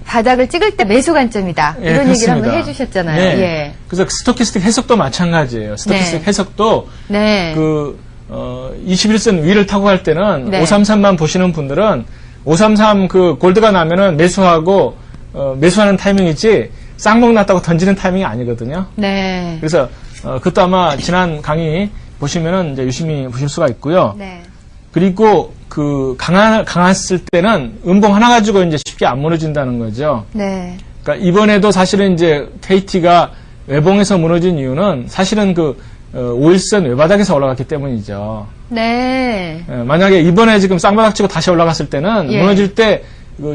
바닥을 찍을 때 매수 관점이다. 예, 이런 얘기를 한번 그렇습니다. 해주셨잖아요. 네. 예. 그래서 스토캐스틱 해석도 마찬가지예요. 스토캐스틱 네. 해석도 네. 21선 위를 타고 갈 때는 네. 533만 보시는 분들은 533 그 골드가 나면은 매수하고 매수하는 타이밍이지 쌍봉 났다고 던지는 타이밍이 아니거든요. 네. 그래서 그것도 아마 지난 강의 보시면은 이제 유심히 보실 수가 있고요. 네. 그리고 그 강했을 때는 음봉 하나 가지고 이제 쉽게 안 무너진다는 거죠. 네. 그러니까 이번에도 사실은 이제 KT가 외봉에서 무너진 이유는 사실은 그 5일선 외바닥에서 올라갔기 때문이죠. 네. 만약에 이번에 지금 쌍바닥 치고 다시 올라갔을 때는 예. 무너질 때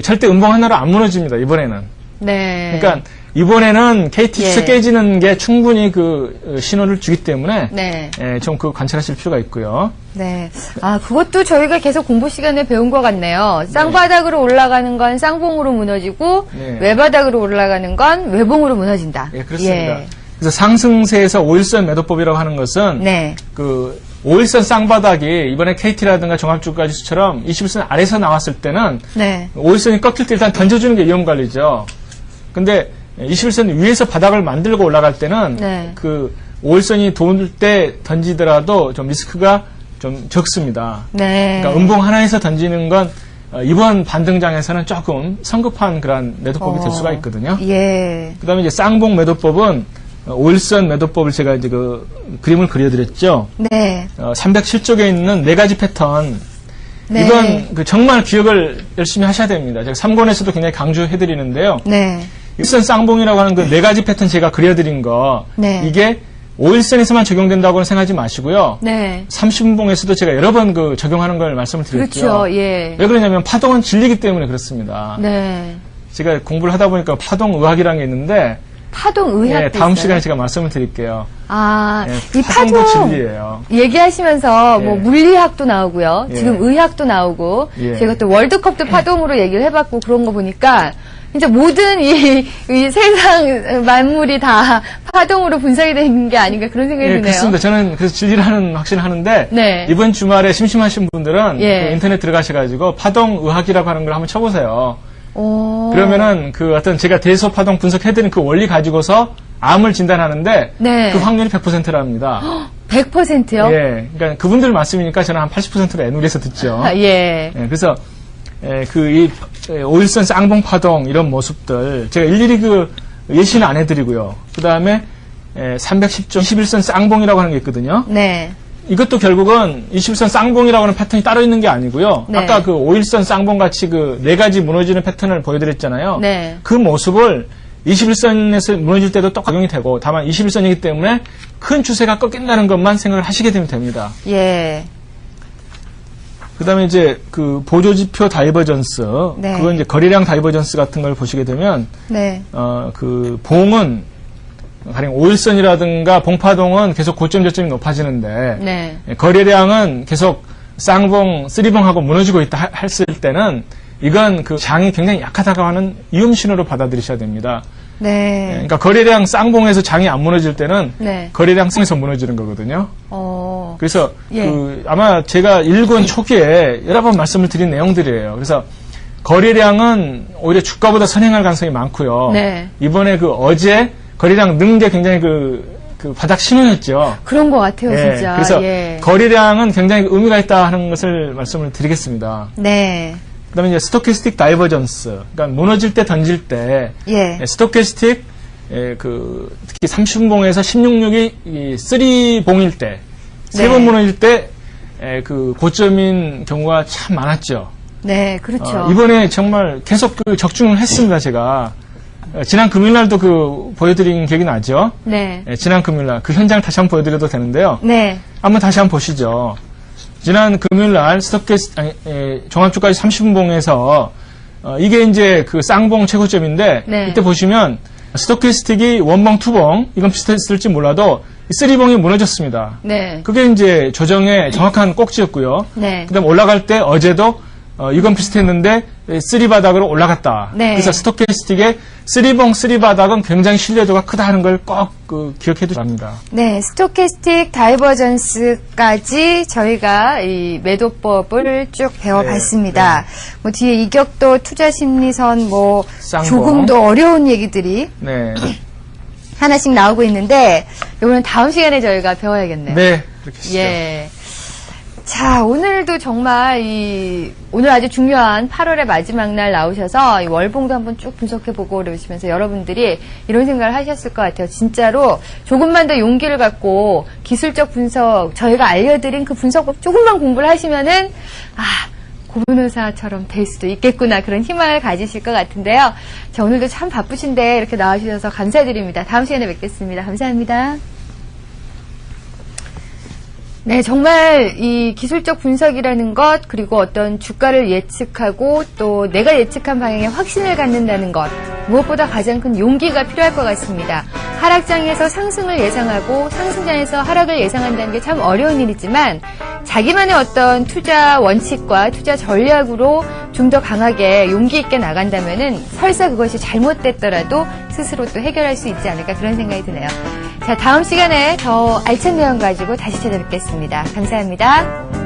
절대 음봉 하나로 안 무너집니다. 이번에는. 네. 그러니까 이번에는 KT 추세 깨지는 게 충분히 그 신호를 주기 때문에 네. 좀 그 관찰하실 필요가 있고요. 네. 아, 그것도 저희가 계속 공부 시간에 배운 것 같네요. 쌍바닥으로 올라가는 건 쌍봉으로 무너지고 네. 외바닥으로 올라가는 건 외봉으로 무너진다. 예, 그렇습니다. 그래서 상승세에서 5일선 매도법이라고 하는 것은 네. 그 5일선 쌍바닥이 이번에 KT라든가 종합주가지수처럼 21선 아래에서 나왔을 때는 네. 5일선이 꺾일 때 일단 던져주는 게 위험관리죠. 근데 21선 위에서 바닥을 만들고 올라갈 때는 네. 그 5일선이 도울 때 던지더라도 좀 리스크가 좀 적습니다. 네. 그러니까 음봉 하나에서 던지는 건 이번 반등장에서는 조금 성급한 그런 매도법이 될 수가 있거든요. 예. 그다음에 이제 쌍봉 매도법은 5일선 매도법을 제가 이제 그 그림을 그려드렸죠. 네. 307쪽에 있는 네 가지 패턴. 네. 이건 그 정말 기억을 열심히 하셔야 됩니다. 제가 3권에서도 굉장히 강조해드리는데요. 네. 1선 쌍봉이라고 하는 그 네 가지 패턴 제가 그려드린 거. 네. 이게 5일선에서만 적용된다고는 생각하지 마시고요. 네. 30분봉에서도 제가 여러 번 그 적용하는 걸 말씀을 드렸죠. 그렇죠. 예. 왜 그러냐면 파동은 진리기 때문에 그렇습니다. 네. 제가 공부를 하다 보니까 파동의학이라는 게 있는데 파동의학도 다음 있어요? 시간에 제가 말씀을 드릴게요. 아, 예, 이 파동도 파동 진리예요. 얘기하시면서 뭐 예. 물리학도 나오고요. 예. 지금 의학도 나오고 예. 제가 또 월드컵도 파동으로 얘기를 해봤고 그런 거 보니까 진짜 모든 이 세상 만물이 다 파동으로 분석이 되는 게 아닌가 그런 생각이 예, 드네요. 그렇습니다. 저는 그래서 진리라는 확신을 하는데 네. 이번 주말에 심심하신 분들은 예. 그 인터넷 들어가셔가지고 파동의학이라고 하는 걸 한번 쳐보세요. 오. 그러면은 그 어떤 제가 대소파동 분석해드린 그 원리 가지고서 암을 진단하는데 네. 그 확률이 100%랍니다. 100%요? 예, 그러니까 그분들 말씀이니까 저는 한 80%로 애누리해서 듣죠. 아, 예. 예, 그래서 이 5일선 쌍봉 파동 이런 모습들 제가 일일이 그 예시는 안 해드리고요. 그 다음에 310조 21선 쌍봉이라고 하는 게 있거든요. 네. 이것도 결국은 21선 쌍봉이라고 하는 패턴이 따로 있는 게 아니고요. 네. 아까 그 5일선 쌍봉 같이 그 네 가지 무너지는 패턴을 보여드렸잖아요. 네. 그 모습을 21선에서 무너질 때도 또 적용이 되고 다만 21선이기 때문에 큰 추세가 꺾인다는 것만 생각을 하시게 되면 됩니다. 예. 그 다음에 이제 그 보조지표 다이버전스, 네. 그건 이제 거래량 다이버전스 같은 걸 보시게 되면, 네. 그 봉은, 가령 5일선이라든가 봉파동은 계속 고점 저점이 높아지는데, 네. 거래량은 계속 쌍봉, 쓰리봉하고 무너지고 있다 했을 때는, 이건 그 장이 굉장히 약하다고 하는 위험 신호로 받아들이셔야 됩니다. 네. 그러니까 거래량 쌍봉에서 장이 안 무너질 때는, 네. 거래량 쌍에서 무너지는 거거든요. 그래서 예. 그 아마 제가 1권 초기에 여러 번 말씀을 드린 내용들이에요. 그래서 거래량은 오히려 주가보다 선행할 가능성이 많고요. 네. 이번에 그 어제 거래량 는 게 굉장히 그 바닥 신호였죠. 그런 것 같아요, 예, 진짜. 그래서 예. 거래량은 굉장히 의미가 있다 하는 것을 말씀을 드리겠습니다. 네. 그다음에 이제 스토캐스틱 다이버전스, 그러니까 무너질 때 던질 때 예. 스토캐스틱 특히 30봉에서 16이 3봉일 때, 세 번 네. 무너질 때, 그 고점인 경우가 참 많았죠. 네, 그렇죠. 이번에 정말 계속 그 적중을 했습니다, 제가. 지난 금요일날도 그 보여드린 기억이 나죠? 네. 지난 금요일날. 그 현장을 다시 한번 보여드려도 되는데요. 네. 한번 다시 한번 보시죠. 지난 금요일날 종합주가지 30분봉에서 이게 이제 그 쌍봉 최고점인데 네. 이때 보시면 스토캐스틱이 원봉, 투봉 이건 비슷했을지 몰라도 이 쓰리봉이 무너졌습니다. 네. 그게 이제 조정의 정확한 꼭지였고요. 네. 그다음 올라갈 때 어제도 이건 비슷했는데 쓰리 바닥으로 올라갔다. 네. 그래서 스토캐스틱의 쓰리봉, 쓰리 바닥은 굉장히 신뢰도가 크다 하는 걸 꼭 기억해 두셔야 합니다. 네, 스토캐스틱 다이버전스까지 저희가 이 매도법을 쭉 배워봤습니다. 뭐 뒤에 이격도, 투자 심리선, 뭐 쌍봉. 조금 더 어려운 얘기들이 네. 하나씩 나오고 있는데 이거는 다음 시간에 저희가 배워야겠네요. 네. 그렇게 하시죠. 예. 자, 오늘도 정말 오늘 아주 중요한 8월의 마지막 날 나오셔서 이 월봉도 한번 쭉 분석해보고 그러시면서 여러분들이 이런 생각을 하셨을 것 같아요. 진짜로 조금만 더 용기를 갖고 기술적 분석, 저희가 알려드린 그 분석법 조금만 공부를 하시면은, 고변호사처럼 될 수도 있겠구나 그런 희망을 가지실 것 같은데요. 자, 오늘도 참 바쁘신데 이렇게 나와주셔서 감사드립니다. 다음 시간에 뵙겠습니다. 감사합니다. 네, 정말 이 기술적 분석이라는 것, 그리고 어떤 주가를 예측하고 또 내가 예측한 방향에 확신을 갖는다는 것, 무엇보다 가장 큰 용기가 필요할 것 같습니다. 하락장에서 상승을 예상하고 상승장에서 하락을 예상한다는 게 참 어려운 일이지만 자기만의 어떤 투자 원칙과 투자 전략으로 좀 더 강하게 용기 있게 나간다면은 설사 그것이 잘못됐더라도 스스로 또 해결할 수 있지 않을까 그런 생각이 드네요. 자, 다음 시간에 더 알찬 내용 가지고 다시 찾아뵙겠습니다. 감사합니다.